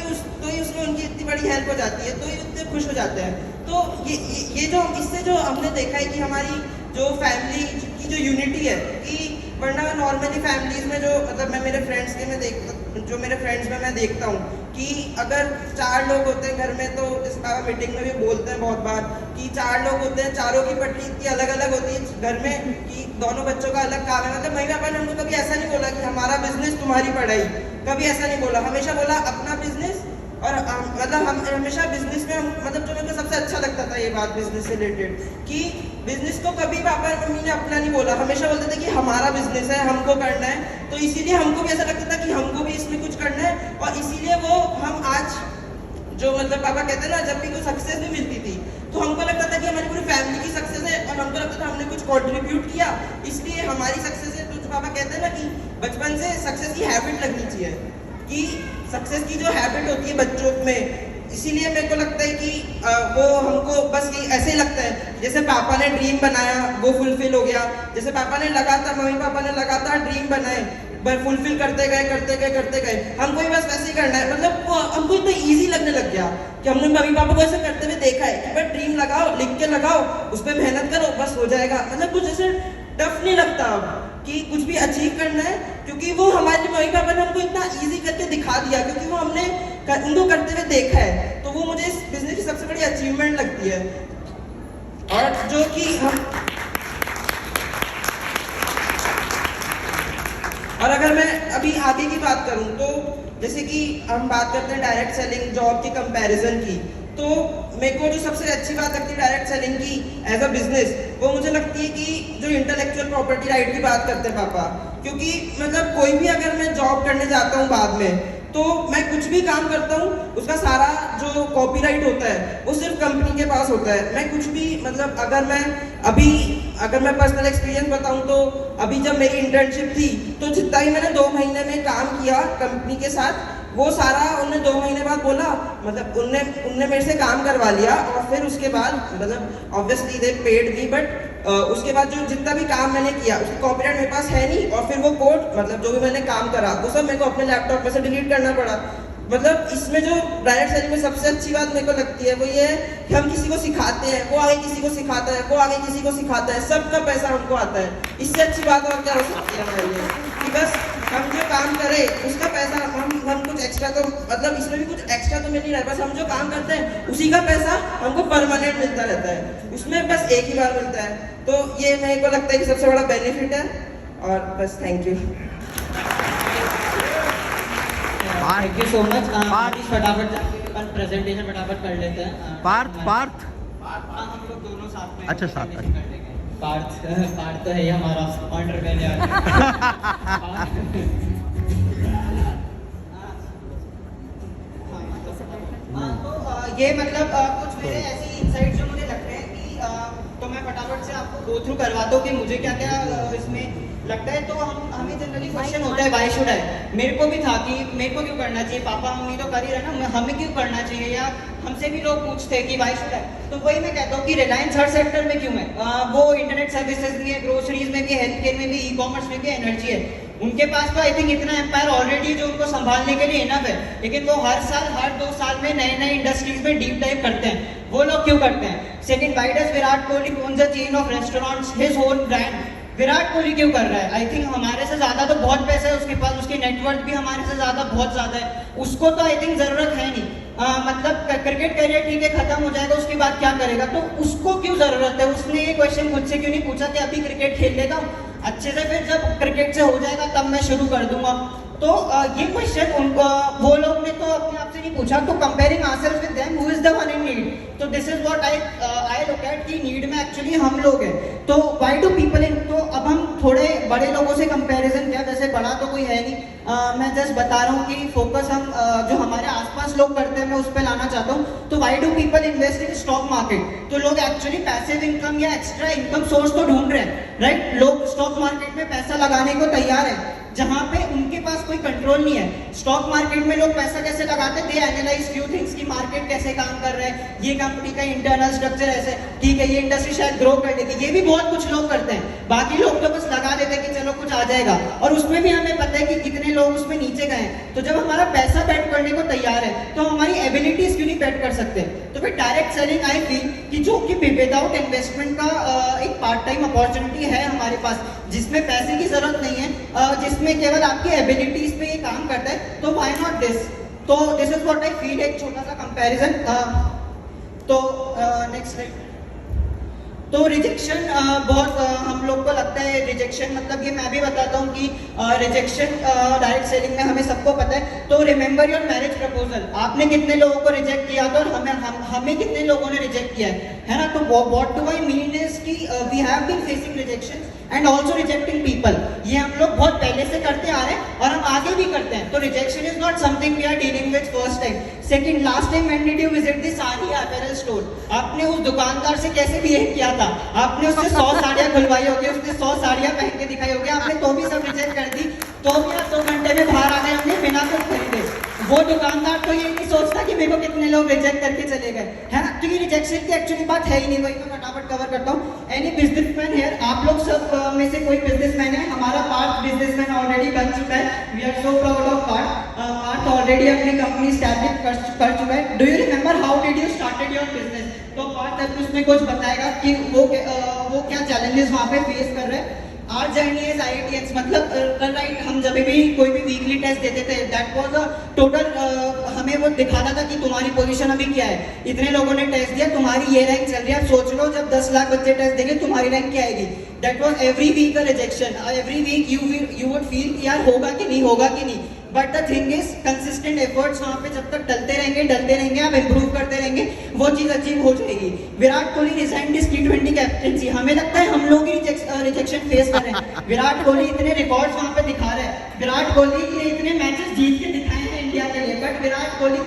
ही उसमें उनकी इतनी बड़ी हेल्प हो जाती है, तो ही उतने खुश हो जाते हैं। तो ये जो इससे जो हमने देखा है कि हमारी जो फैमिली की जो यूनिटी है, कि वरना नॉर्मली फैमिलीज में जो मतलब मैं मेरे फ्रेंड्स में मैं देखता हूँ कि अगर 4 लोग होते हैं घर में, तो इस बार मीटिंग में भी बोलते हैं बहुत बार कि 4 लोग होते हैं, चारों की पटरी इतनी अलग अलग होती है घर में कि दोनों बच्चों का अलग काम है। मतलब मम्मी पापा ने हमको कभी ऐसा नहीं बोला कि हमारा बिजनेस तुम्हारी पढ़ाई, कभी ऐसा नहीं बोला, हमेशा बोला अपना बिजनेस। और मतलब हम हमेशा बिजनेस में मतलब जो मेरे को सबसे अच्छा लगता था ये बात बिजनेस से रिलेटेड कि बिजनेस को कभी पापा मम्मी ने अपना नहीं बोला, हमेशा बोलते थे कि हमारा बिजनेस है हमको करना है। तो इसीलिए हमको भी ऐसा लगता था कि हमको भी इसमें कुछ करना है, और इसीलिए वो हम आज जो मतलब पापा कहते हैं ना, जब भी कोई सक्सेस भी मिलती थी तो हमको लगता था कि हमारी पूरी फैमिली की सक्सेस है, और हमको लगता था हमने कुछ कंट्रीब्यूट किया इसलिए हमारी सक्सेस है। तो पापा कहते हैं ना कि बचपन से सक्सेस की हैबिट लगनी चाहिए, कि सक्सेस की जो हैबिट होती है बच्चों में, इसीलिए मेरे को लगता है कि वो हमको बस ऐसे ही लगता है जैसे पापा ने ड्रीम बनाया वो फुलफिल हो गया, जैसे पापा ने लगातार मम्मी पापा ने लगातार ड्रीम बनाए फुलफिल करते गए, हमको भी बस वैसे ही करना है। मतलब वो हमको इतना ईजी लगने लग गया कि हमने मम्मी पापा को ऐसे करते हुए देखा है कि बस ड्रीम लगाओ, लिख के लगाओ, उस पर मेहनत करो, बस हो जाएगा। मतलब कुछ ऐसे टफ नहीं लगता अब कि कुछ भी अचीव करना है, क्योंकि वो हमारे मम्मी पापा ने हमको इतना इजी करके दिखा दिया, क्योंकि वो हमने उनको करते हुए देखा है। तो वो मुझे इस बिजनेस की सबसे बड़ी अचीवमेंट लगती है। और जो कि हम और अगर मैं अभी आगे की बात करूं तो जैसे कि हम बात करते हैं डायरेक्ट सेलिंग जॉब के कंपैरिजन की, तो मेरे को जो सबसे अच्छी बात लगती है डायरेक्ट सेलिंग की एज अ बिजनेस, वो मुझे लगती है कि जो इंटेलेक्चुअल प्रॉपर्टी राइट की बात करते हैं पापा, क्योंकि मतलब कोई भी अगर मैं जॉब करने जाता हूँ बाद में, तो मैं कुछ भी काम करता हूँ उसका सारा जो कॉपीराइट होता है वो सिर्फ कंपनी के पास होता है। मैं कुछ भी मतलब अगर मैं पर्सनल एक्सपीरियंस बताऊँ तो अभी जब मेरी इंटर्नशिप थी तो जितना ही मैंने 2 महीने में काम किया कंपनी के साथ, वो सारा उन्होंने 2 महीने बाद बोला, मतलब उनने मेरे से काम करवा लिया, और फिर उसके बाद मतलब obviously they paid me, but उसके बाद जो जितना भी काम मैंने किया उसका कॉपीराइट मेरे पास है नहीं, और फिर वो कोड मतलब जो भी मैंने काम करा वो सब मेरे को अपने लैपटॉप पर से डिलीट करना पड़ा। मतलब इसमें जो डायरेक्ट सेलिंग में सबसे अच्छी बात मेरे को लगती है वो ये है कि हम किसी को सिखाते हैं, वो आगे किसी को सिखाता है, वो आगे किसी को सिखाता है, सबका पैसा हमको आता है। इससे अच्छी बात और क्या हो सकती है हमारे लिए कि बस हम जो काम करें उसका पैसा हम कुछ एक्स्ट्रा, तो मतलब इसमें भी कुछ एक्स्ट्रा तो मिल नहीं रहा, बस हम जो काम करते हैं उसी का पैसा हमको परमानेंट मिलता रहता है, उसमें बस एक ही बार मिलता है। तो ये मेरे को लगता है कि सबसे बड़ा बेनिफिट है। और बस थैंक यू सो मच। फटाफट प्रेजेंटेशन फटाफट कर लेते हैं। पार्थ हम लोग दोनों साथ में। अच्छा, साथ में। पार्थ तो है ही हमारा एंटरप्रेन्योर। तो ये मतलब कुछ मेरे ऐसे इनसाइट जो मुझे लगते हैं कि तो मैं फटाफट से आपको गो थ्रू करवाता हूँ कि मुझे क्या क्या इसमें लगता है। तो हमें जनरली क्वेश्चन होता है व्हाई शुड आई। मेरे को भी था कि मेरे को क्यों करना चाहिए, पापा मम्मी तो कर ही रहे ना, हमें क्यों करना चाहिए, या हमसे भी लोग पूछते कि व्हाई शुड आई। तो वही मैं कहता हूँ कि रिलायंस हर सेक्टर में क्यों है, वो इंटरनेट सर्विसेज भी है, ग्रोसरीज में भी, हेल्थ केयर में भी, ई कॉमर्स में भी, एनर्जी है। उनके पास तो आई थिंक इतना एम्पायर ऑलरेडी जो उनको संभालने के लिए इनफ है, लेकिन वो हर साल हर 2 साल में नए इंडस्ट्रीज में डीप डाइव करते हैं। वो लोग क्यों करते हैं? Second, why does Virat Kohli owns a chain of restaurants, his own brand? Virat Kohli क्यों कर रहा है? आई थिंक हमारे से ज्यादा तो बहुत पैसा है उसके पास, उसकी नेटवर्थ भी हमारे से ज्यादा बहुत ज्यादा है, उसको तो आई थिंक जरूरत है नहीं। मतलब क्रिकेट करियर ठीक है खत्म हो जाएगा, उसके बाद क्या करेगा? तो उसको क्यों जरूरत है? उसने ये क्वेश्चन मुझसे क्यों नहीं पूछा कि अभी क्रिकेट खेल लेगा अच्छे से फिर जब क्रिकेट से हो जाएगा तब मैं शुरू कर दूंगा। तो ये क्वेश्चन उनको वो लोग ने तो अपने आप से नहीं पूछा, तो comparing ourselves with them who is the one in need, तो this is what I look at कि नीड में एक्चुअली हम लोग हैं। तो व्हाई डू पीपल इन, तो अब हम थोड़े बड़े लोगों से कंपैरिजन किया, वैसे बड़ा तो कोई है नहीं, मैं जस्ट बता रहा हूँ कि फोकस हम जो हमारे आसपास लोग करते हैं मैं उस पर लाना चाहता हूँ। तो why do people invest in stock market, तो लोग एक्चुअली पैसिव इनकम या एक्स्ट्रा इनकम सोर्स तो ढूंढ रहे हैं, राइट। लोग स्टॉक मार्केट में पैसा लगाने को तैयार है जहां पे उनके पास कोई कंट्रोल नहीं है। स्टॉक मार्केट में लोग पैसा कैसे लगाते हैं, दे एनालाइज फ्यू थिंग्स कि मार्केट कैसे काम कर रहा है, ये कंपनी का इंटरनल स्ट्रक्चर ऐसे, ठीक है ये इंडस्ट्री शायद ग्रो कर लेगी, ये भी बहुत कुछ लोग करते हैं। बाकी लोग तो बस लगा देते हैं कि चलो कुछ आ जाएगा, और उसमें भी हमें पता है कि कितने लोग उसमें नीचे गए हैं। तो जब हमारा पैसा बेट करने को तैयार है तो हमारी एबिलिटीज क्यों नहीं बेट कर सकते। तो फिर डायरेक्ट सेलिंग आई फील कि जो कि विदाउट इन्वेस्टमेंट का एक पार्ट टाइम अपॉर्चुनिटी है हमारे पास, जिसमें पैसे की जरूरत नहीं है, जिसमें केवल आपकी एबिलिटीज पे ये काम करता है, तो व्हाई नॉट दिस। तो this is what I feel, एक छोटा सा कंपैरिजन। तो नेक्स्ट तो रिजेक्शन बहुत हम लोग को लगता है रिजेक्शन मतलब ये मैं भी बताता हूँ कि रिजेक्शन डायरेक्ट सेलिंग में हमें सबको पता है। तो रिमेंबर योर मैरिज प्रपोजल, आपने कितने लोगों को रिजेक्ट किया था और हमें कितने लोगों ने रिजेक्ट किया है ना। तो what do I mean is कि we have been facing rejection and also rejecting people, ये हम लोग बहुत पहले से करते आ रहे हैं और हम आगे भी करते हैं। तो rejection is not something we are dealing with first time. Second, last time when did you visit the sari apparel store, आपने उस दुकानदार से कैसे बिहेव किया था, आपने उससे 100 साड़ियां खुलवाई होगी, उसने 100 साड़ियां पहन के दिखाई होगी, आपने तो भी सब रिजेक्ट कर दी, तो भी आप 2 घंटे में बाहर आ गए हमने बिना कुछ खरीदे। वो दुकानदार तो ये नहीं सोचता कि मेरे को कितने लोग रिजेक्ट करके चले गए, है ना, क्योंकि रिजेक्शन की एक्चुअली बात है ही नहीं। वही मैं फटाफट कवर करता हूँ। एनी बिजनेसमैन हियर, आप लोग सब में से कोई बिजनेसमैन है, हमारा पार्थ बिजनेसमैन ऑलरेडी बन चुका है, we are so proud of Parth already अपनी कंपनी स्टैब्लिश कर चुका है। Do you remember how did you started your business, तो पार्थ अब उसमें कुछ बताएगा कि वो क्या चैलेंजेस वहाँ पे फेस कर रहे हैं। आवर जर्नी इज IITX, मतलब राइट, हम जब भी कोई भी वीकली टेस्ट देते थे दैट वाज अ टोटल, हमें वो दिखाता था कि तुम्हारी पोजीशन अभी क्या है, इतने लोगों ने टेस्ट दिया, तुम्हारी ये रैंक चल रही है। आप सोच लो जब 10 लाख बच्चे टेस्ट देंगे तुम्हारी रैंक क्या आएगी। That was every week a rejection, every week you would feel यार होगा कि नहीं। But the thing is consistent efforts वहाँ पे जब तक डलते रहेंगे, आप इंप्रूव करते रहेंगे, वो चीज अचीव हो जाएगी। Virat Kohli resigned his T20 captaincy, हमें लगता है हम लोग ही रिजेक्शन फेस कर रहे हैं। विराट कोहली इतने रिकॉर्ड्स वहाँ पे दिखा रहे हैं, विराट कोहली ने इतने मैचेस जीत के दिखाए हैं इंडिया के लिए, but Virat Kohli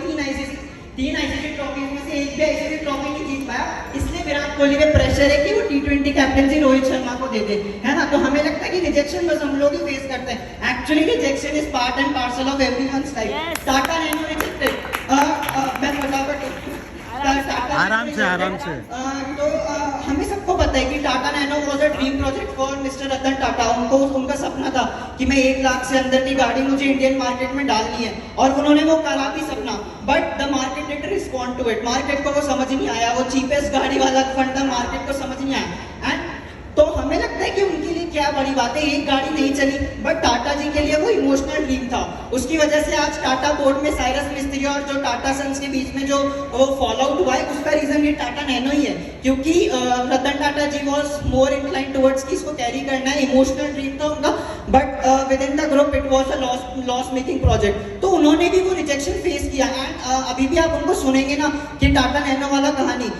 3 ICC trophy में से एक भी ICC ट्रॉफी नहीं जीत पाया, इसलिए विराट कोहली पे प्रेशर है कि वो T20 कैप्टेंसी रोहित शर्मा को दे दे, है ना। तो हमें लगता है कि रिजेक्शन बस हम लोग ही फेस करते हैं। Actually rejection is part and parcel of everyone's life. Tata nano rejected, मैं फटाफट आराम से तो हमें सबको पता है कि Tata Nano was a dream project for mister Ratan Tata. उनका सपना था कि मैं 1 लाख से अंदर की गाड़ी मुझे इंडियन मार्केट में डालनी है, और उन्होंने वो करा भी सपना, but the market did respond to it. Market को वो समझ नहीं आया, वो चीपेस्ट गाड़ी वाला फंड था, मार्केट को समझ नहीं आया। एंड तो हमें लगता है कि उनके लिए क्या बड़ी बात है, एक गाड़ी नहीं चली, बट टाटा जी के लिए वो इमोशनल ड्रीम था। उसकी वजह से आज टाटा बोर्ड में साइरस मिस्त्री और जो टाटा सन्स के बीच में जो वो फॉल आउट हुआ है, उसका रीजन ये टाटा नैनो ही है, क्योंकि रतन टाटा जी वाज मोर इंक्लाइंड टुवर्ड्स कि इसको कैरी करना है, इमोशनल ड्रीम था उनका, but with in the group it was a loss making project. तो उन्होंने भी वो रिजेक्शन फेस किया। एंड अभी भी आप उनको सुनेंगे ना कि टाटा नैनो वाला कहानी,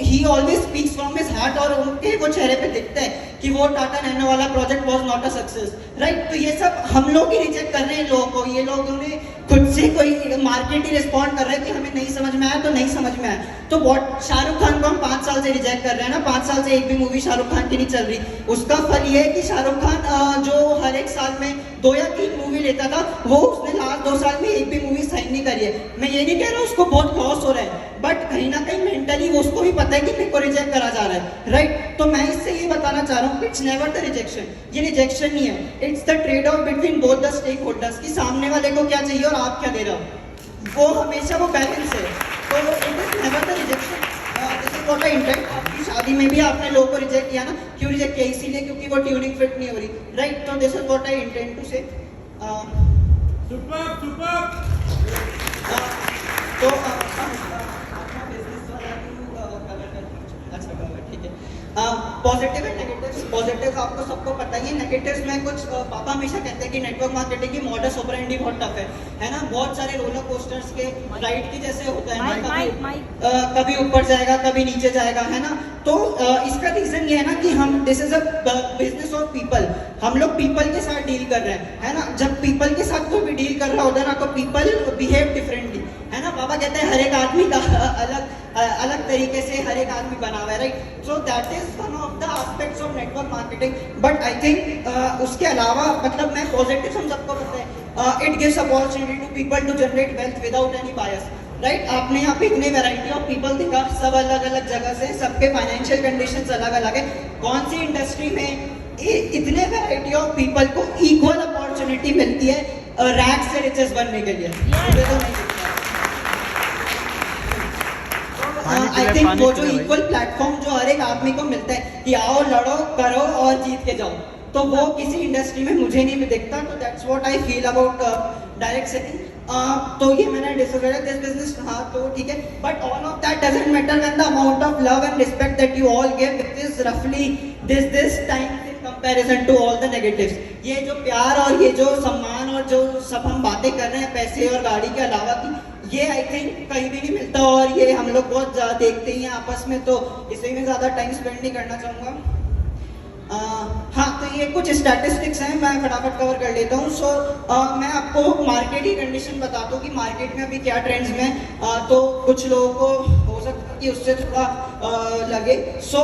ही always speaks from his heart, और उनके वो चेहरे पे दिखता है कि वो टाटा नैनो वाला project was not a success, right. तो ये सब हम लोग ही रिजेक्ट कर रहे हैं लोगों को, ये लोग उन्हें खुद से कोई मार्केट ही रिस्पॉन्ड कर रहे हैं कि हमें नहीं समझ में आया तो नहीं समझ में आया। तो शाहरुख खान को हम 5 साल से रिजेक्ट कर रहे हैं ना, 5 साल से एक भी मूवी शाहरुख खान की नहीं चल रही। उसका फल ये है कि शाहरुख खान जो हर एक साल में 2 या 3 मूवी लेता था, वो उसने लास्ट 2 साल में एक भी मूवी साइन नहीं करी है। मैं ये नहीं कह रहा उसको बहुत लॉस हो रहा है, बट कहीं ना कहीं मेंटली उसको भी पता है कि मेरे को रिजेक्ट करा जा रहा है, राइट। तो मैं इससे ये बताना चाह रहा हूँ, इट्स नेवर द रिजेक्शन, ये रिजेक्शन नहीं है, it's the trade off between both the stakeholders, कि सामने वाले को क्या चाहिए और आप क्या दे रहे हो, वो हमेशा वो बैलेंस है। तो it is never the rejection, this is what I intend. आपकी शादी में भी आपने लोगों को रिजेक्ट किया ना, क्यों रिजेक्ट किया, इसीलिए क्योंकि वो ट्यूनिंग फिट नहीं हो रही, राइट। तो this is what I intend to say. तो पॉजिटिव एंड नेगेटिव्स। पॉजिटिव आपको सबको पता ही है, नेगेटिव्स में कुछ पापा हमेशा कहते हैं कि नेटवर्क मार्केटिंग की मॉडस ऑपरेंडी बहुत टफ है ना। बहुत सारे रोलर कोस्टर्स के राइड की जैसे होता है ना, कभी ऊपर जाएगा कभी नीचे जाएगा, है ना। तो इसका रीजन ये है ना कि हम this is a business of people, हम लोग पीपल के साथ डील कर रहे हैं, है ना। जब पीपल के साथ कोई भी डील कर रहा होता है ना, तो पीपल बिहेव डिफरेंटली, है ना। पापा कहते हैं हर एक आदमी का अलग तरीके से हर एक आदमी बना हुआ है, right. So that is one of the aspects of network marketing. But I think उसके अलावा मतलब मैं पॉजिटिव हम सबको पता है, it gives opportunity to people to generate wealth without any bias, right. आपने यहाँ पे इतने वैरायटी ऑफ पीपल देखा, सब अलग अलग जगह से, सबके फाइनेंशियल कंडीशंस अलग अलग है। कौन सी इंडस्ट्री में इतने वैरायटी ऑफ पीपल को इक्वल अपॉर्चुनिटी मिलती है रैंक से रिचेस बनने के लिए? मुझे तो नहीं दिखता। आई थिंक वो जो इक्वल प्लेटफॉर्म जो हर एक आदमी को मिलता है कि आओ लड़ो करो और जीत के जाओ, तो वो किसी इंडस्ट्री में मुझे नहीं दिखता। तो that's what I feel about direct selling. तो ये मैंने डिस्कस किया दिस बिजनेस, हाँ तो ठीक है, but all of that doesn't matter when the amount of love and respect that you all give it is रफली this time in comparison to all the negatives. ये जो प्यार और ये जो सम्मान और जो सब हम बातें कर रहे हैं पैसे और गाड़ी के अलावा की, ये आई थिंक कहीं भी नहीं मिलता, और ये हम लोग बहुत ज़्यादा देखते ही हैं आपस में, तो इसलिए मैं ज़्यादा टाइम स्पेंड नहीं करना चाहूँगा। हाँ, तो ये कुछ स्टैटिस्टिक्स हैं, मैं फटाफट कवर कर लेता हूँ। सो मैं आपको मार्केट की कंडीशन बताता हूँ कि मार्केट में अभी क्या ट्रेंड्स में, तो कुछ लोगों को हो सकता है कि उससे थोड़ा लगे। सो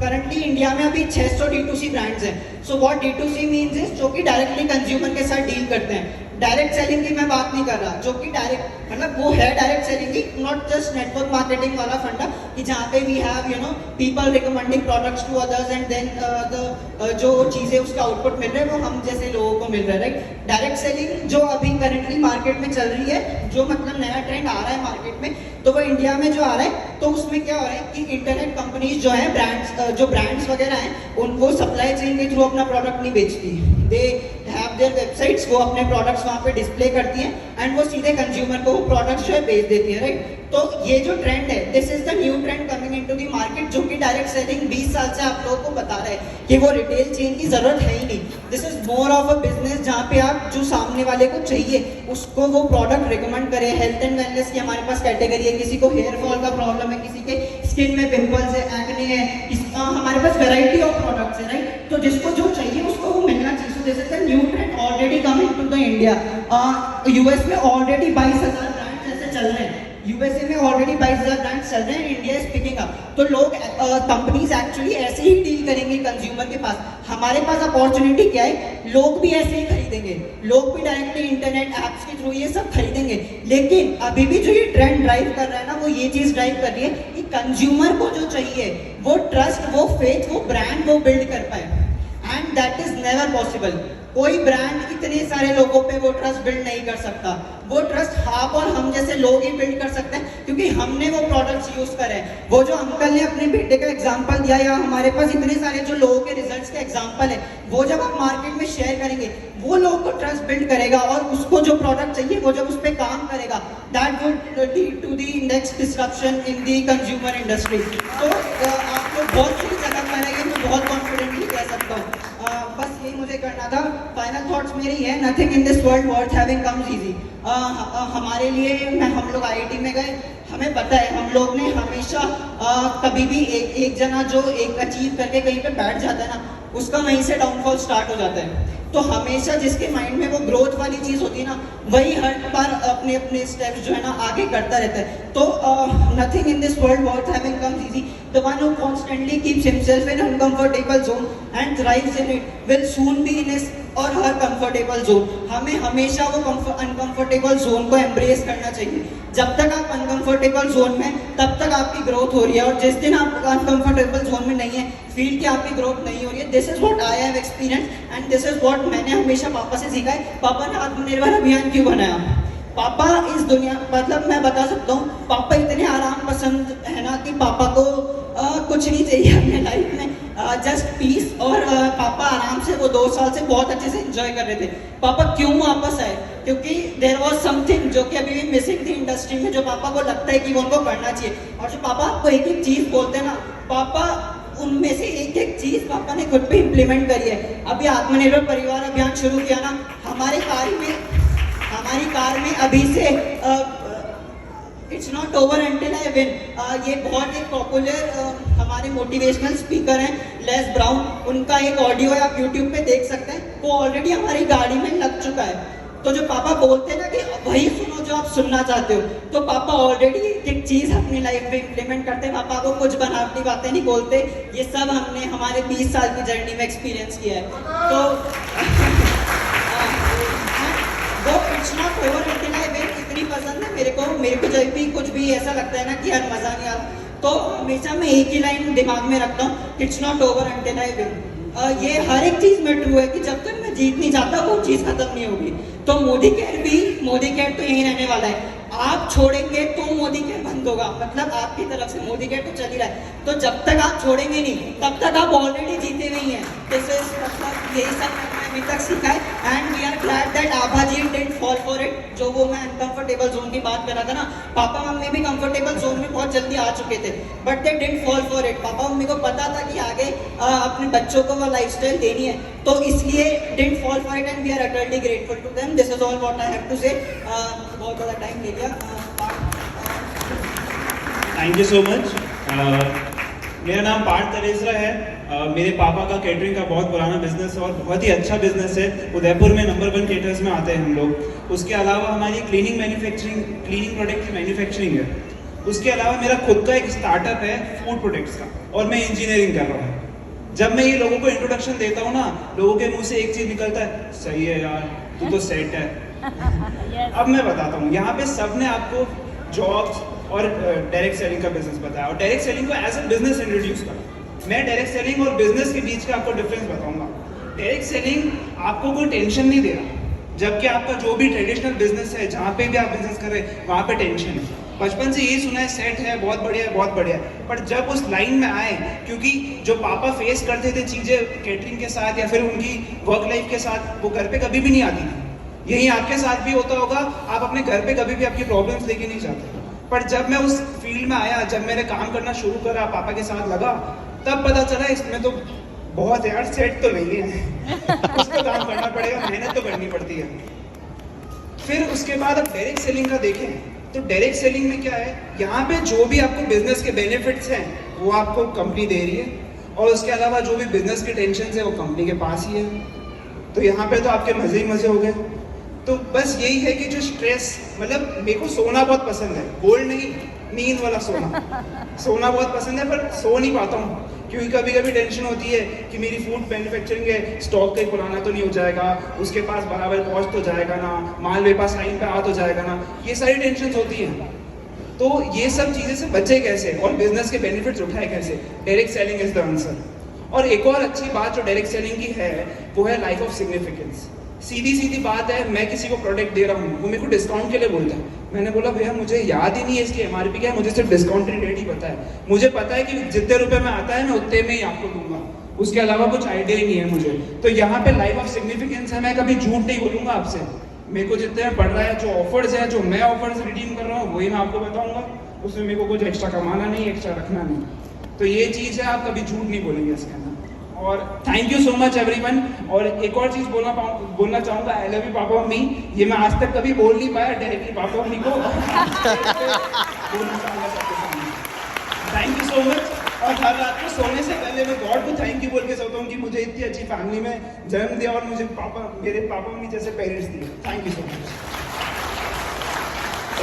करंटली इंडिया में अभी 600 D2C ब्रांड्स हैं। So what D2C means is जो कि डायरेक्टली कंज्यूमर के साथ डील करते हैं। डायरेक्ट सेलिंग की मैं बात नहीं कर रहा, जो कि डायरेक्ट मतलब वो है डायरेक्ट सेलिंग की, नॉट जस्ट नेटवर्क मार्केटिंग वाला फंडा कि जहाँ पे we have people recommending products to others and then जो चीज़ें उसका आउटपुट मिल रहा है वो हम जैसे लोगों को मिल रहा है, राइट। डायरेक्ट सेलिंग जो अभी करंटली मार्केट में चल रही है, जो मतलब नया ट्रेंड आ रहा है मार्केट में, तो वो इंडिया में जो आ रहा है, तो उसमें क्या हो रहा है कि इंटरनेट कंपनीज जो है ब्रांड्स वगैरह हैं, उनको सप्लाई चेन के थ्रू अपना प्रोडक्ट नहीं बेचती। दे हैव देयर वेबसाइट्स, वो अपने प्रोडक्ट्स वहाँ पे डिस्प्ले करती हैं एंड वो सीधे कंज्यूमर को वो प्रोडक्ट्स जो है बेच देती है, राइट। तो ये जो ट्रेंड है, this is the new trend coming into the market, जो कि डायरेक्ट सेलिंग 20 साल से आप लोगों को बता रहा है कि वो रिटेल चेन की जरूरत है ही नहीं। This is more of a business जहाँ पे आप जो सामने वाले को चाहिए उसको वो प्रोडक्ट रिकमेंड करे। हेल्थ एंड वेलनेस की हमारे पास कैटेगरी है, किसी को हेयर फॉल का प्रॉब्लम है, किसी के स्किन में पिंपल्स है, एक्ने है, हमारे पास वैरायटी ऑफ प्रोडक्ट्स है, राइट। तो जिसको जो चाहिए उसको वो मिलना चाहिए। So this is the new trend already coming to the India. US में ऑलरेडी 22,000 ब्रांड्स ऐसे चल रहे हैं, यूएसए में ऑलरेडी 22,000 ब्रांड्स चल रहे हैं, इंडिया इज पिकिंग अप। तो लोग कंपनीज एक्चुअली ऐसे ही डील करेंगे कंज्यूमर के पास। हमारे पास अपॉर्चुनिटी क्या है, लोग भी ऐसे ही खरीदेंगे, लोग भी डायरेक्टली इंटरनेट ऐप्स के थ्रू ये सब खरीदेंगे। लेकिन अभी भी जो ये ट्रेंड ड्राइव कर रहा है ना, वो ये चीज ड्राइव कर रही है कि कंज्यूमर को जो चाहिए वो ट्रस्ट, वो फेथ, वो ब्रांड वो बिल्ड कर पाए, and that is never possible. कोई ब्रांड इतने सारे लोगों पे वो ट्रस्ट बिल्ड नहीं कर सकता। वो ट्रस्ट आप और हम जैसे लोग ही बिल्ड कर सकते हैं, क्योंकि हमने वो प्रोडक्ट्स यूज करे हैं। वो जो अंकल ने अपने बेटे का एग्जांपल दिया, या हमारे पास इतने सारे जो लोगों के रिजल्ट्स के एग्जांपल है, वो जब आप मार्केट में शेयर करेंगे, वो लोगों को ट्रस्ट बिल्ड करेगा, और उसको जो प्रोडक्ट चाहिए वो जब उस पर काम करेगा, that would lead to the next disruption in the consumer industry. तो आप लोग बहुत सी जगह करेंगे, मैं बहुत कॉन्फिडेंटली कह सकता हूँ। बस यही मुझे करना था। फाइनल थॉट्स मेरी है, nothing in this world worth having comes easy. हमारे लिए हम लोग IIT में गए, हमें पता है हम लोग ने हमेशा कभी भी एक जना जो एक अचीव करके कहीं पे बैठ जाता है ना, उसका वहीं से डाउनफॉल स्टार्ट हो जाता है। तो हमेशा जिसके माइंड में वो ग्रोथ वाली चीज़ होती है ना, वही हर बार अपने अपने स्टेप्स जो है ना आगे करता रहता है। तो nothing in this world worth having comes easy. The one who constantly keeps himself in uncomfortable zone and thrives in it will soon be in his और हर कंफर्टेबल जोन। हमें हमेशा वो अनकंफर्टेबल जोन को एम्ब्रेस करना चाहिए। जब तक आप अनकंफर्टेबल जोन में, तब तक आपकी ग्रोथ हो रही है, और जिस दिन आप अनकंफर्टेबल जोन में नहीं है, फील कि आपकी ग्रोथ नहीं हो रही है, this is what I have experience and this is what मैंने हमेशा पापा से सीखा है। पापा ने आत्मनिर्भर अभियान क्यों बनाया? पापा इस दुनिया, मतलब मैं बता सकता हूँ, पापा इतने आराम पसंद है ना कि पापा को कुछ नहीं चाहिए अपने लाइफ में, जस्ट पीस। और पापा आराम से वो 2 साल से बहुत अच्छे से एंजॉय कर रहे थे। पापा क्यों वापस आए? क्योंकि देयर वाज समथिंग जो कि अभी भी मिसिंग थी इंडस्ट्री में, जो पापा को लगता है कि वो उनको करना चाहिए। और जो पापा आपको एक एक चीज़ बोलते हैं ना, पापा उनमें से एक एक चीज पापा ने खुद पे इम्प्लीमेंट करी है। अभी आत्मनिर्भर परिवार अभियान शुरू किया ना, हमारी कार में अभी से it's not over until I win, ये बहुत एक पॉपुलर हमारे मोटिवेशनल स्पीकर हैं लेस ब्राउन, उनका एक ऑडियो है, आप यूट्यूब पे देख सकते हैं, वो ऑलरेडी हमारी गाड़ी में लग चुका है। तो जो पापा बोलते हैं ना कि वही सुनो जो आप सुनना चाहते हो, तो पापा ऑलरेडी एक चीज़ अपनी लाइफ में इम्प्लीमेंट करते हैं। पापा को कुछ बनावटी बातें नहीं बोलते, ये सब हमने हमारे 20 साल की जर्नी में एक्सपीरियंस किया है। तो वो it's not over until I win इतनी पसंद है मेरे को जब भी कुछ भी ऐसा लगता है ना कि यार मज़ा नहीं आ रहा, तो हमेशा मैं एक ही लाइन दिमाग में रखता हूँ, it's not over until I win. ये हर एक चीज़ में ट्रू है कि जब तक मैं जीत नहीं जाता वो चीज़ खत्म नहीं होगी। तो मोदी केयर तो यहीं रहने वाला है, आप छोड़ेंगे तो मोदी केयर बंद होगा, मतलब आपकी तरफ से मोदी केयर तो चल ही रहा है, तो जब तक आप छोड़ेंगे नहीं तब तक आप ऑलरेडी जीते नहीं हैं। मतलब यही सब मैंने अभी तक सीखा है and we are glad that Abha ji didn't fall for it. जो वो मैं अनकंफर्टेबल जोन की बात कर रहा था ना, पापा मम्मी भी कंफर्टेबल जोन में बहुत जल्दी आ चुके थे, but they didn't fall for it. Papa mummy को पता था कि आगे अपने बच्चों को वो लाइफस्टाइल देनी है, तो इसलिए didn't fall for it and we are utterly grateful to them. This is all what I have to say. बहुत ज़्यादा टाइम ले लिया। Thank you so much. मेरा नाम पार्थ तलेसरा है। मेरे पापा का केटरिंग का बहुत पुराना बिजनेस है और बहुत ही अच्छा बिजनेस है। उदयपुर में नंबर 1 केटर्स में आते हैं हम लोग। उसके अलावा हमारी क्लीनिंग प्रोडक्ट की मैन्युफैक्चरिंग है। उसके अलावा मेरा खुद का एक स्टार्टअप है फूड प्रोडक्ट्स का, और मैं इंजीनियरिंग कर रहा हूँ। जब मैं ये लोगों को इंट्रोडक्शन देता हूँ ना, लोगों के मुंह से एक चीज़ निकलता है, सही है यार, तू तो सेट है। अब मैं बताता हूँ, यहाँ पे सब ने आपको जॉब्स और डायरेक्ट सेलिंग का बिजनेस बताया और डायरेक्ट सेलिंग को एज अ बिजनेस इंट्रोड्यूस करा। मैं डायरेक्ट सेलिंग और बिजनेस के बीच का आपको डिफरेंस बताऊंगा। डायरेक्ट सेलिंग आपको कोई टेंशन नहीं दे रहा, जबकि आपका जो भी ट्रेडिशनल बिजनेस है, जहाँ पे भी आप बिजनेस कर रहे हैं वहाँ पे टेंशन है। बचपन से यही सुना है, सेट है, बहुत बढ़िया है, बहुत बढ़िया है, पर जब उस लाइन में आए, क्योंकि जो पापा फेस करते थे चीज़ें केटरिंग के साथ या फिर उनकी वर्क लाइफ के साथ, वो घर पे कभी भी नहीं आती थी। यही आपके साथ भी होता होगा, आप अपने घर पे कभी भी आपकी प्रॉब्लम्स लेके नहीं जाते। पर जब मैं उस फील्ड में आया, जब मैंने काम करना शुरू करा, पापा के साथ लगा, तब पता चला इसमें तो बहुत यार सेट तो नहीं है, कुछ तो काम करना पड़ेगा, मेहनत तो करनी पड़ती है। फिर उसके बाद अब डायरेक्ट सेलिंग का देखें तो डायरेक्ट सेलिंग में क्या है, यहाँ पे जो भी आपको बिजनेस के बेनिफिट्स हैं वो आपको कंपनी दे रही है, और उसके अलावा जो भी बिजनेस के टेंशन है वो कंपनी के पास ही है। तो यहाँ पे तो आपके मजे ही मजे हो गए। तो बस यही है कि जो स्ट्रेस, मतलब मेरे को सोना बहुत पसंद है, गोल्ड नहीं, नींद वाला सोना बहुत पसंद है, पर सो नहीं पाता हूँ क्योंकि कभी कभी टेंशन होती है कि मेरी फूड मैन्युफैक्चरिंग है, स्टॉक कहीं पुराना तो नहीं हो जाएगा, उसके पास बराबर कॉस्ट तो जाएगा ना, माल मेरे पास टाइम पे आ तो जाएगा ना, ये सारी टेंशन होती हैं। तो ये सब चीज़ें से बचे कैसे और बिजनेस के बेनिफिट्स उठाए कैसे? Direct selling is the answer. और एक और अच्छी बात जो डायरेक्ट सेलिंग की है वो है लाइफ ऑफ सिग्निफिकेंस। सीधी बात है, मैं किसी को प्रोडक्ट दे रहा हूँ, वो मेरे को डिस्काउंट के लिए बोलता है, मैंने बोला भैया मुझे याद ही नहीं है इसकी एमआरपी क्या है, मुझे सिर्फ डिस्काउंटेड रेट ही पता है, मुझे पता है कि जितने रुपए में आता है मैं उतने में ही आपको दूंगा, उसके अलावा कुछ आइडिया ही नहीं है मुझे। तो यहाँ पे लाइफ ऑफ सिग्निफिकेंस है, मैं कभी झूठ नहीं बोलूंगा आपसे, मेरे को जितने में पड़ रहा है, जो ऑफर्स है, जो मैं ऑफर्स रिडीम कर रहा हूँ वही मैं आपको बताऊंगा, उसमें मेरे को कुछ एक्स्ट्रा कमाना नहीं, एक्स्ट्रा रखना नहीं। तो ये चीज़ है, आप कभी झूठ नहीं बोलेंगे इसके अंदर। और thank you so much everyone. और एक और चीज़ बोलना चाहूँगा, I love you papa mummy. ये मैं आज तक कभी बोल नहीं पाया डायरेक्टली पापा मम्मी को। Thank you so much. और हर रात को सोने से पहले मैं गॉड को थैंक यू बोल के सोता हूँ कि मुझे इतनी अच्छी फैमिली में जन्म दिया और मुझे मेरे पापा मम्मी जैसे पेरेंट्स दिए। Thank you so much.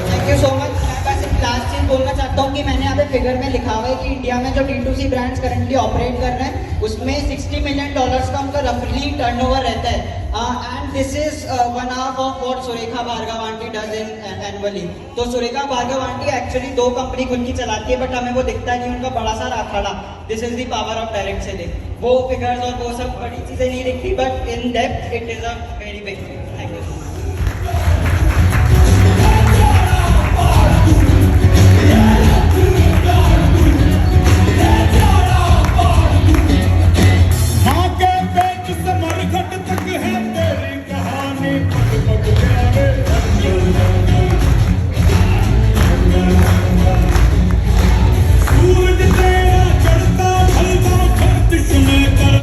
Thank you so much. मैं बस एक लास्ट चीज़ बोलना चाहता हूँ कि मैंने यहाँ पे फिगर में लिखा हुआ है कि इंडिया में जो D2C ब्रांड्स करंटली ऑपरेट कर रहे हैं उसमें $60 मिलियन का उनका रफली टर्नओवर रहता है। And this is 1/2 of what Surekha Bhargava aunty does in annually. तो Surekha Bhargava aunty actually 2 company खुद की चलाती है, बट हमें वो दिखता नहीं उनका बड़ा सारा अखाड़ा। This is the power of direct selling. वो फिगर्स और वो सब बड़ी चीज़ें नहीं दिखती, but in depth it is a very big.